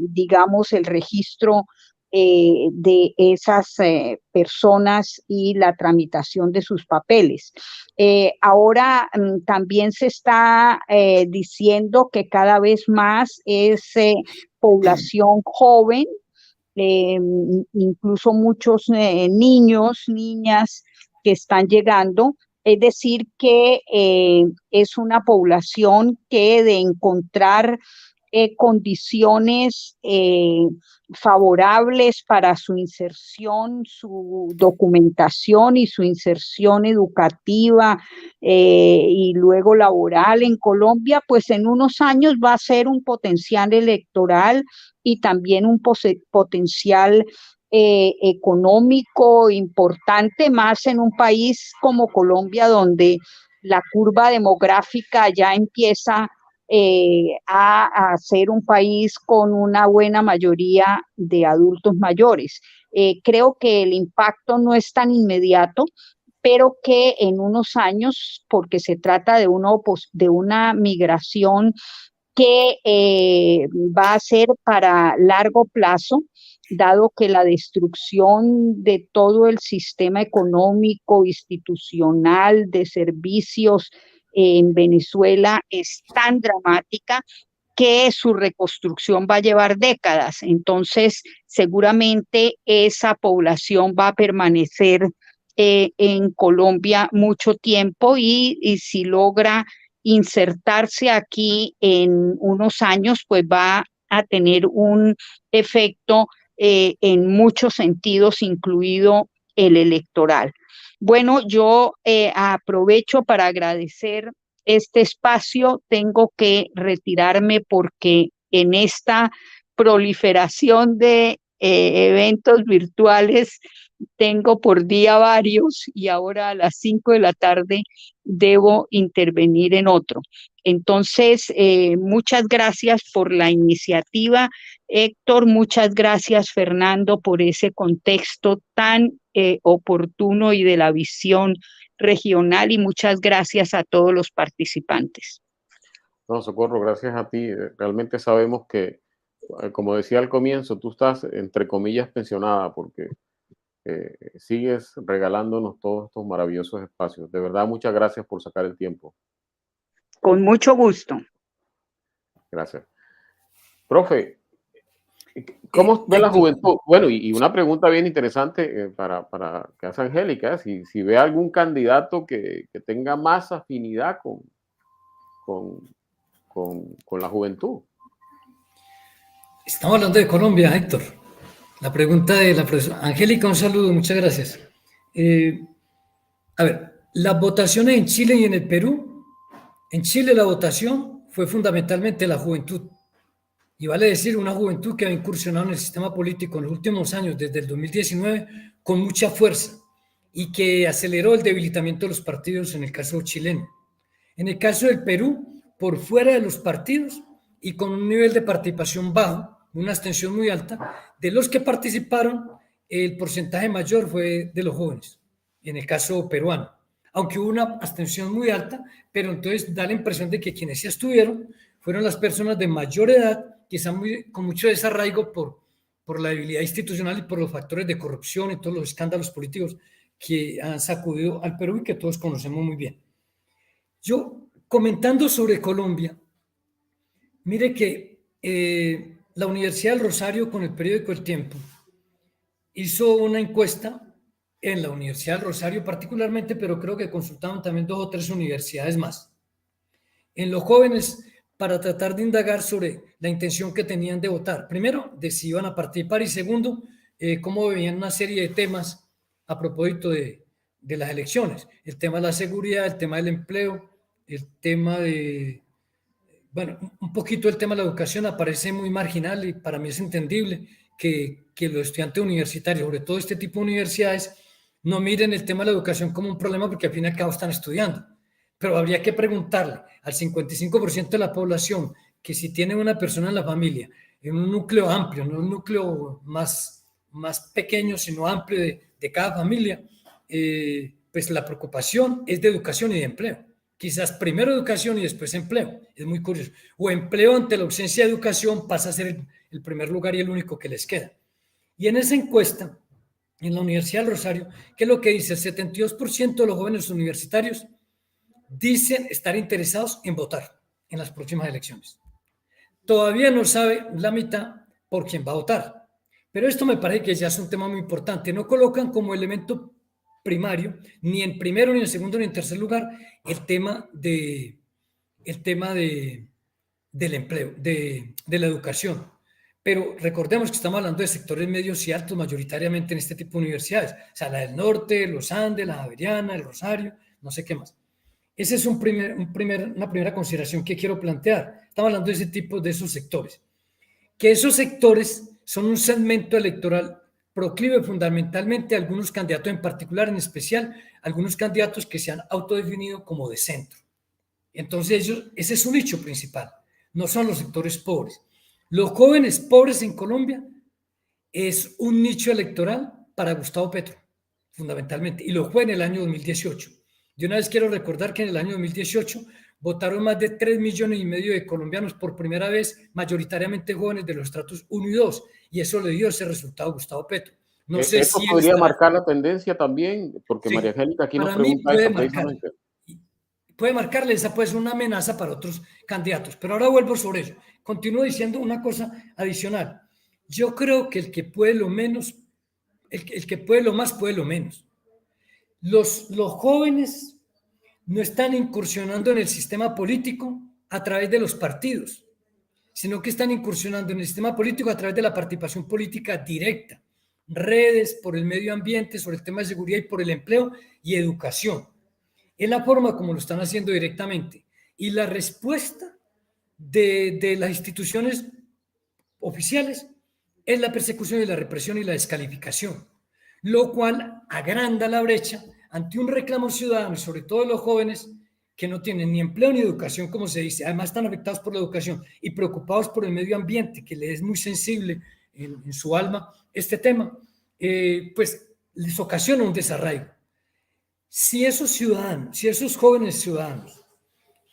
digamos, el registro de esas personas y la tramitación de sus papeles. Ahora también se está diciendo que cada vez más es población joven, incluso muchos niños, niñas que están llegando. Es decir, que es una población que de encontrar condiciones favorables para su inserción, su documentación y su inserción educativa y luego laboral en Colombia, pues en unos años va a ser un potencial electoral y también un potencial económico importante, más en un país como Colombia, donde la curva demográfica ya empieza a ser un país con una buena mayoría de adultos mayores. Creo que el impacto no es tan inmediato, pero que en unos años, porque se trata de una migración que va a ser para largo plazo, dado que la destrucción de todo el sistema económico, institucional, de servicios en Venezuela es tan dramática que su reconstrucción va a llevar décadas. Entonces, seguramente esa población va a permanecer en Colombia mucho tiempo y si logra insertarse aquí en unos años, pues va a tener un efecto en muchos sentidos, incluido el electoral. Bueno, yo aprovecho para agradecer este espacio. Tengo que retirarme porque en esta proliferación de eventos virtuales tengo por día varios y ahora a las 5 de la tarde debo intervenir en otro. Entonces, muchas gracias por la iniciativa, Héctor, muchas gracias, Fernando, por ese contexto tan oportuno y de la visión regional, y muchas gracias a todos los participantes. No, Socorro, gracias a ti. Realmente sabemos que, como decía al comienzo, tú estás, entre comillas, pensionada porque sigues regalándonos todos estos maravillosos espacios. De verdad, muchas gracias por sacar el tiempo. Con mucho gusto. Gracias. Profe, ¿cómo ve la juventud? Bueno, y una pregunta bien interesante para que hace Angélica, si ve algún candidato que tenga más afinidad con la juventud. Estamos hablando de Colombia, Héctor. La pregunta de la profesora Angélica, un saludo, muchas gracias. A ver, las votaciones en Chile y en el Perú, en Chile la votación fue fundamentalmente la juventud. Y vale decir, una juventud que ha incursionado en el sistema político en los últimos años, desde el 2019, con mucha fuerza y que aceleró el debilitamiento de los partidos en el caso chileno. En el caso del Perú, por fuera de los partidos y con un nivel de participación bajo, una abstención muy alta, de los que participaron, el porcentaje mayor fue de los jóvenes, en el caso peruano. Aunque hubo una abstención muy alta, pero entonces da la impresión de que quienes sí estuvieron fueron las personas de mayor edad, quizá con mucho desarraigo por la debilidad institucional y por los factores de corrupción y todos los escándalos políticos que han sacudido al Perú y que todos conocemos muy bien. Yo, comentando sobre Colombia, mire que la Universidad del Rosario, con el periódico El Tiempo, hizo una encuesta en la Universidad del Rosario particularmente, pero creo que consultaron también 2 o 3 universidades más, en los jóvenes, para tratar de indagar sobre la intención que tenían de votar. Primero, de si iban a participar, y segundo, cómo veían una serie de temas a propósito de las elecciones. El tema de la seguridad, el tema del empleo, el tema de, bueno, un poquito el tema de la educación aparece muy marginal y para mí es entendible que los estudiantes universitarios, sobre todo este tipo de universidades, no miren el tema de la educación como un problema porque al fin y al cabo están estudiando. Pero habría que preguntarle al 55% de la población que si tiene una persona en la familia, en un núcleo amplio, no un núcleo más pequeño, sino amplio de cada familia, pues la preocupación es de educación y de empleo. Quizás primero educación y después empleo. Es muy curioso. O empleo ante la ausencia de educación pasa a ser el primer lugar y el único que les queda. Y en esa encuesta, en la Universidad del Rosario, ¿qué es lo que dice? El 72% de los jóvenes universitarios dicen estar interesados en votar en las próximas elecciones. Todavía no sabe la mitad por quién va a votar, pero esto me parece que ya es un tema muy importante. No colocan como elemento primario, ni en primero, ni en segundo, ni en tercer lugar, el tema del empleo, de la educación. Pero recordemos que estamos hablando de sectores medios y altos mayoritariamente en este tipo de universidades, o sea, la del norte, los Andes, la Javeriana, el Rosario, no sé qué más. Esa es una primera consideración que quiero plantear. Estamos hablando de ese tipo, de esos sectores. Que esos sectores son un segmento electoral proclive fundamentalmente a algunos candidatos en particular, en especial algunos candidatos que se han autodefinido como de centro. Entonces ese es su nicho principal, no son los sectores pobres. Los jóvenes pobres en Colombia es un nicho electoral para Gustavo Petro, fundamentalmente, y lo fue en el año 2018. De una vez quiero recordar que en el año 2018 votaron más de 3,5 millones de colombianos por primera vez, mayoritariamente jóvenes de los estratos 1 y 2, y eso le dio ese resultado a Gustavo Petro. No sé ¿Eso si podría marcar la tendencia también? Porque sí, María Angélica aquí nos para mí pregunta eso precisamente. Puede marcarle, esa puede ser una amenaza para otros candidatos, pero ahora vuelvo sobre ello. Continúo diciendo una cosa adicional. Yo creo que el que puede lo menos, el que puede lo más, puede lo menos. Los jóvenes no están incursionando en el sistema político a través de los partidos, sino que están incursionando en el sistema político a través de la participación política directa, redes, por el medio ambiente, sobre el tema de seguridad y por el empleo y educación. Es la forma como lo están haciendo directamente. Y la respuesta de las instituciones oficiales es la persecución y la represión y la descalificación, lo cual agranda la brecha ante un reclamo ciudadano, sobre todo los jóvenes que no tienen ni empleo ni educación, como se dice, además están afectados por la educación y preocupados por el medio ambiente, que les es muy sensible en su alma este tema, pues les ocasiona un desarraigo. Si esos ciudadanos, si esos jóvenes ciudadanos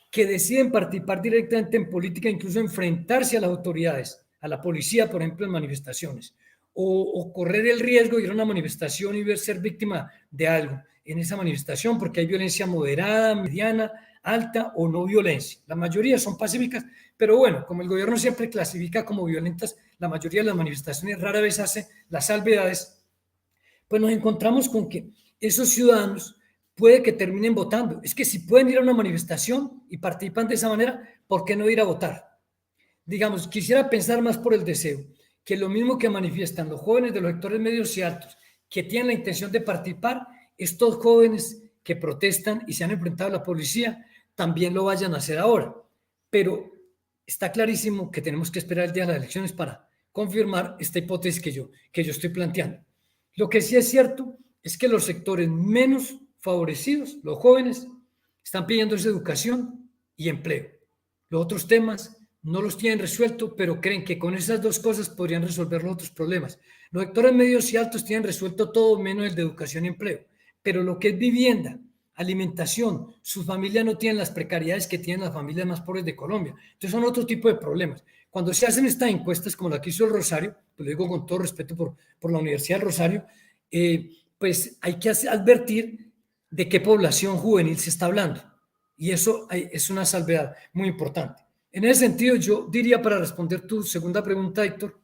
que deciden participar directamente en política, incluso enfrentarse a las autoridades, a la policía, por ejemplo, en manifestaciones, o correr el riesgo de ir a una manifestación y ser víctima de algo en esa manifestación, porque hay violencia moderada, mediana, alta o no violencia. La mayoría son pacíficas, pero bueno, como el gobierno siempre clasifica como violentas, la mayoría de las manifestaciones rara vez hace las salvedades, pues nos encontramos con que esos ciudadanos puede que terminen votando. Es que si pueden ir a una manifestación y participan de esa manera, ¿por qué no ir a votar? Digamos, quisiera pensar más por el deseo, que lo mismo que manifiestan los jóvenes de los sectores medios y altos que tienen la intención de participar, estos jóvenes que protestan y se han enfrentado a la policía también lo vayan a hacer ahora. Pero está clarísimo que tenemos que esperar el día de las elecciones para confirmar esta hipótesis que yo estoy planteando. Lo que sí es cierto es que los sectores menos favorecidos, los jóvenes, están pidiendo esa educación y empleo. Los otros temas no los tienen resuelto, pero creen que con esas dos cosas podrían resolver los otros problemas. Los sectores medios y altos tienen resuelto todo menos el de educación y empleo, pero lo que es vivienda, alimentación, sus familias no tienen las precariedades que tienen las familias más pobres de Colombia. Entonces son otro tipo de problemas. Cuando se hacen estas encuestas, como la que hizo el Rosario, pues lo digo con todo respeto por la Universidad del Rosario, pues hay que advertir de qué población juvenil se está hablando. Y eso es una salvedad muy importante. En ese sentido, yo diría, para responder tu segunda pregunta, Héctor,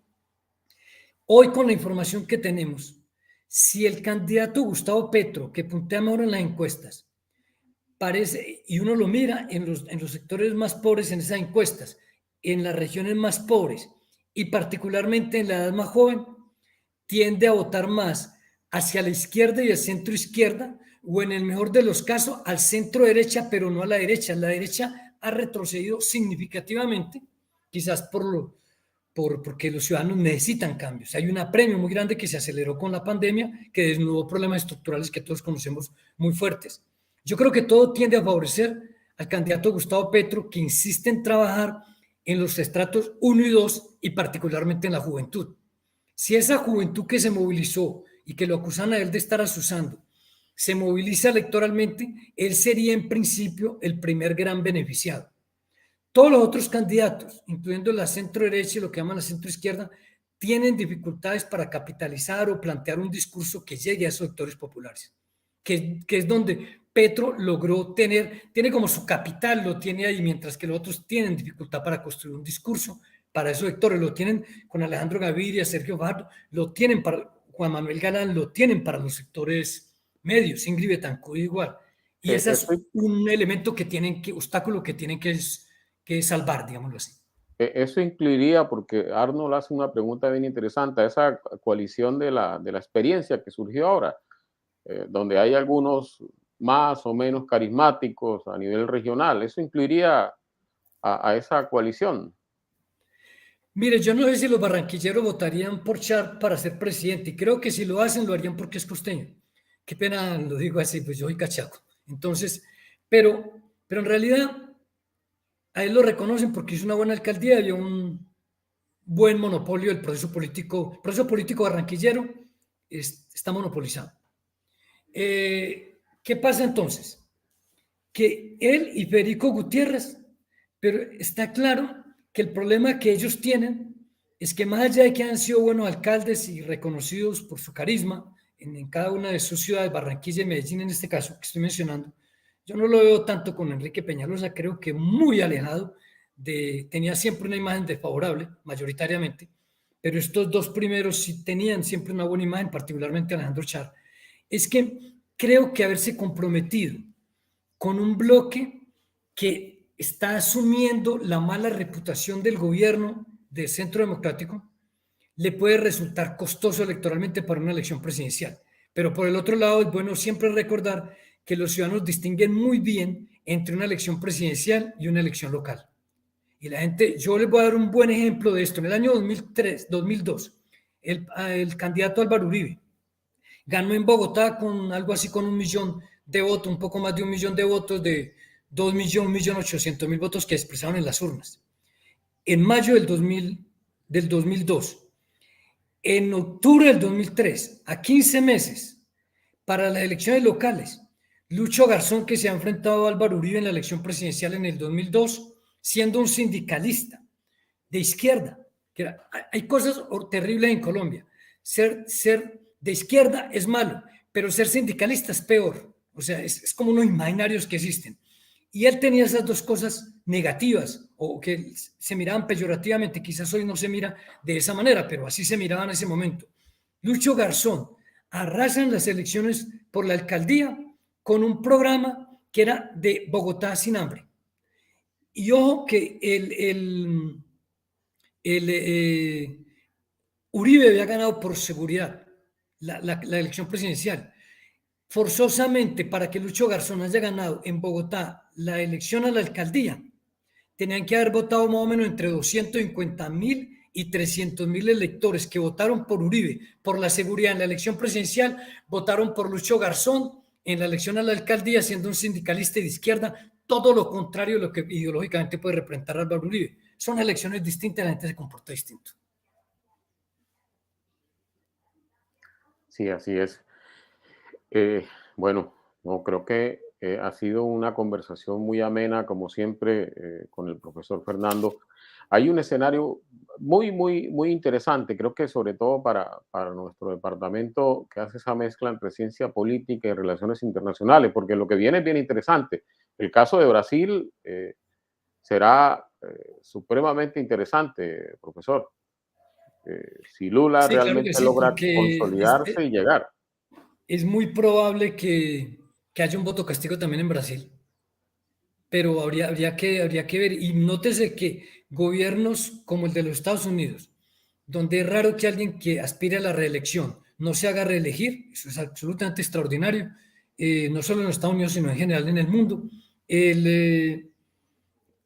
hoy con la información que tenemos, si el candidato Gustavo Petro, que puntea mejor en las encuestas, parece, y uno lo mira en los sectores más pobres en esas encuestas, en las regiones más pobres y particularmente en la edad más joven, tiende a votar más hacia la izquierda y el centro izquierda, o en el mejor de los casos al centro derecha, pero no a la derecha. La derecha ha retrocedido significativamente, quizás porque los ciudadanos necesitan cambios. Hay un apremio muy grande que se aceleró con la pandemia, que desnudó problemas estructurales que todos conocemos muy fuertes. Yo creo que todo tiende a favorecer al candidato Gustavo Petro, que insiste en trabajar en los estratos 1 y 2 y particularmente en la juventud. Si esa juventud que se movilizó y que lo acusan a él de estar asusando, se moviliza electoralmente, él sería en principio el primer gran beneficiado. Todos los otros candidatos, incluyendo la centro derecha y lo que llaman la centro izquierda, tienen dificultades para capitalizar o plantear un discurso que llegue a esos sectores populares, que es donde Petro logró tiene como su capital, lo tiene ahí, mientras que los otros tienen dificultad para construir un discurso para esos sectores. Lo tienen con Alejandro Gaviria, Sergio Fajardo, lo tienen para Juan Manuel Galán, lo tienen para los sectores medios, Ingrid Betancourt igual. Y ese es un elemento obstáculo que tienen que salvar, digámoslo así. Eso incluiría, porque Arnold hace una pregunta bien interesante, esa coalición de la experiencia que surgió ahora, donde hay algunos más o menos carismáticos a nivel regional. ¿Eso incluiría a esa coalición? Mire, yo no sé si los barranquilleros votarían por Char para ser presidente, y creo que si lo hacen, lo harían porque es costeño. Qué pena lo digo así, pues yo soy cachaco. Entonces, pero en realidad a él lo reconocen porque hizo una buena alcaldía y un buen monopolio del proceso político. El proceso político barranquillero está monopolizado. ¿Qué pasa entonces? Que él y Federico Gutiérrez, pero está claro que el problema que ellos tienen es que más allá de que han sido buenos alcaldes y reconocidos por su carisma en cada una de sus ciudades, Barranquilla y Medellín en este caso que estoy mencionando, yo no lo veo tanto con Enrique Peñalosa, creo que muy alejado, tenía siempre una imagen desfavorable, mayoritariamente, pero estos dos primeros sí tenían siempre una buena imagen, particularmente Alejandro Char. Es que creo que haberse comprometido con un bloque que está asumiendo la mala reputación del gobierno del Centro Democrático, le puede resultar costoso electoralmente para una elección presidencial. Pero por el otro lado, es bueno siempre recordar que los ciudadanos distinguen muy bien entre una elección presidencial y una elección local. Y la gente, yo les voy a dar un buen ejemplo de esto. En el año 2002, el candidato Álvaro Uribe ganó en Bogotá con algo así con 1 millón de votos, un poco más de 1 millón de votos, de 2.800.000 votos que expresaron en las urnas. En mayo del 2002, en octubre del 2003, a 15 meses, para las elecciones locales, Lucho Garzón, que se ha enfrentado a Álvaro Uribe en la elección presidencial en el 2002, siendo un sindicalista de izquierda. Hay cosas terribles en Colombia. Ser de izquierda es malo, pero ser sindicalista es peor. O sea, es como unos imaginarios que existen. Y él tenía esas dos cosas negativas o que se miraban peyorativamente. Quizás hoy no se mira de esa manera, pero así se miraba en ese momento. Lucho Garzón arrasa en las elecciones por la alcaldía con un programa que era de Bogotá sin hambre. Y ojo que Uribe había ganado por seguridad la elección presidencial. Forzosamente, para que Lucho Garzón haya ganado en Bogotá la elección a la alcaldía, tenían que haber votado más o menos entre 250.000 y 300.000 electores que votaron por Uribe, por la seguridad en la elección presidencial, votaron por Lucho Garzón en la elección a la alcaldía, siendo un sindicalista de izquierda, todo lo contrario de lo que ideológicamente puede representar Álvaro Uribe. Son elecciones distintas, la gente se comporta distinto. Sí, así es. Bueno, no, creo que ha sido una conversación muy amena, como siempre, con el profesor Fernando. Hay un escenario muy interesante, creo que sobre todo para nuestro departamento, que hace esa mezcla entre ciencia política y relaciones internacionales, porque lo que viene es bien interesante. El caso de Brasil será supremamente interesante, profesor. Si Lula Sí, claro que realmente sí, logra porque consolidarse y llegar. es muy probable que haya un voto castigo también en Brasil, pero habría que ver. Y nótese que gobiernos como el de los Estados Unidos, donde es raro que alguien que aspire a la reelección no se haga reelegir, eso es absolutamente extraordinario, no solo en los Estados Unidos, sino en general en el mundo,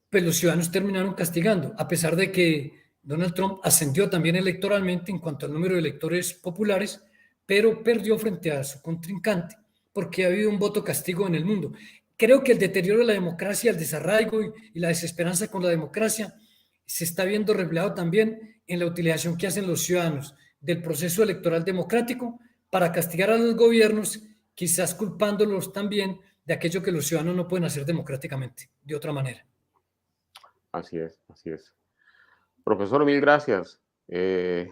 pues los ciudadanos terminaron castigando, a pesar de que Donald Trump ascendió también electoralmente en cuanto al número de electores populares, pero perdió frente a su contrincante, porque ha habido un voto castigo en el mundo. Creo que el deterioro de la democracia, el desarraigo y la desesperanza con la democracia se está viendo reflejado también en la utilización que hacen los ciudadanos del proceso electoral democrático para castigar a los gobiernos, quizás culpándolos también de aquello que los ciudadanos no pueden hacer democráticamente, de otra manera. Así es, así es. Profesor, mil gracias.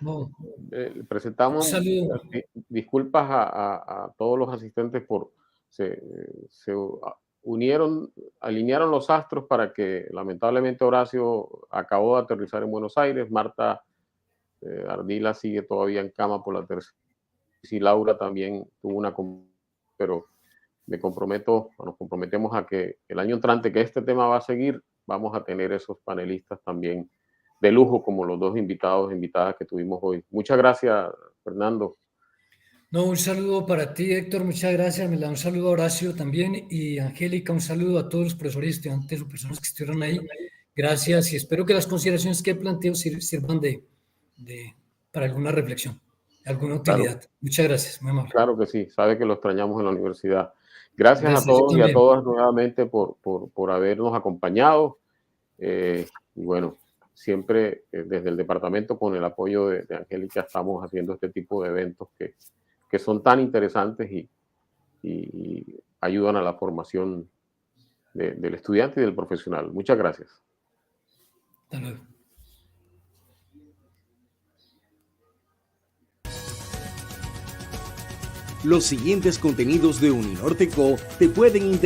No, un Presentamos saludo. disculpas a todos los asistentes por se unieron, alinearon los astros para que lamentablemente Horacio acabó de aterrizar en Buenos Aires, Marta Ardila sigue todavía en cama por la tercera, y Laura también tuvo una, pero me comprometo, nos comprometemos a que el año entrante que este tema va a seguir, vamos a tener esos panelistas también de lujo como los dos invitados e invitadas que tuvimos hoy. Muchas gracias, Fernando. No, un saludo para ti, Héctor, muchas gracias. Me da un saludo a Horacio también y Angélica, un saludo a todos los profesores y estudiantes o personas que estuvieron ahí. Gracias y espero que las consideraciones que he planteado sirvan para alguna reflexión, alguna utilidad. Claro, Muchas gracias, muy amable. claro que sí, sabe que lo extrañamos en la universidad. Gracias a Yo todos y a también. todas nuevamente por habernos acompañado. Y bueno, siempre desde el departamento con el apoyo de Angélica estamos haciendo este tipo de eventos que son tan interesantes y ayudan a la formación del estudiante y del profesional. Muchas gracias. Hasta luego. Los siguientes contenidos de Uninorte Co. te pueden interesar.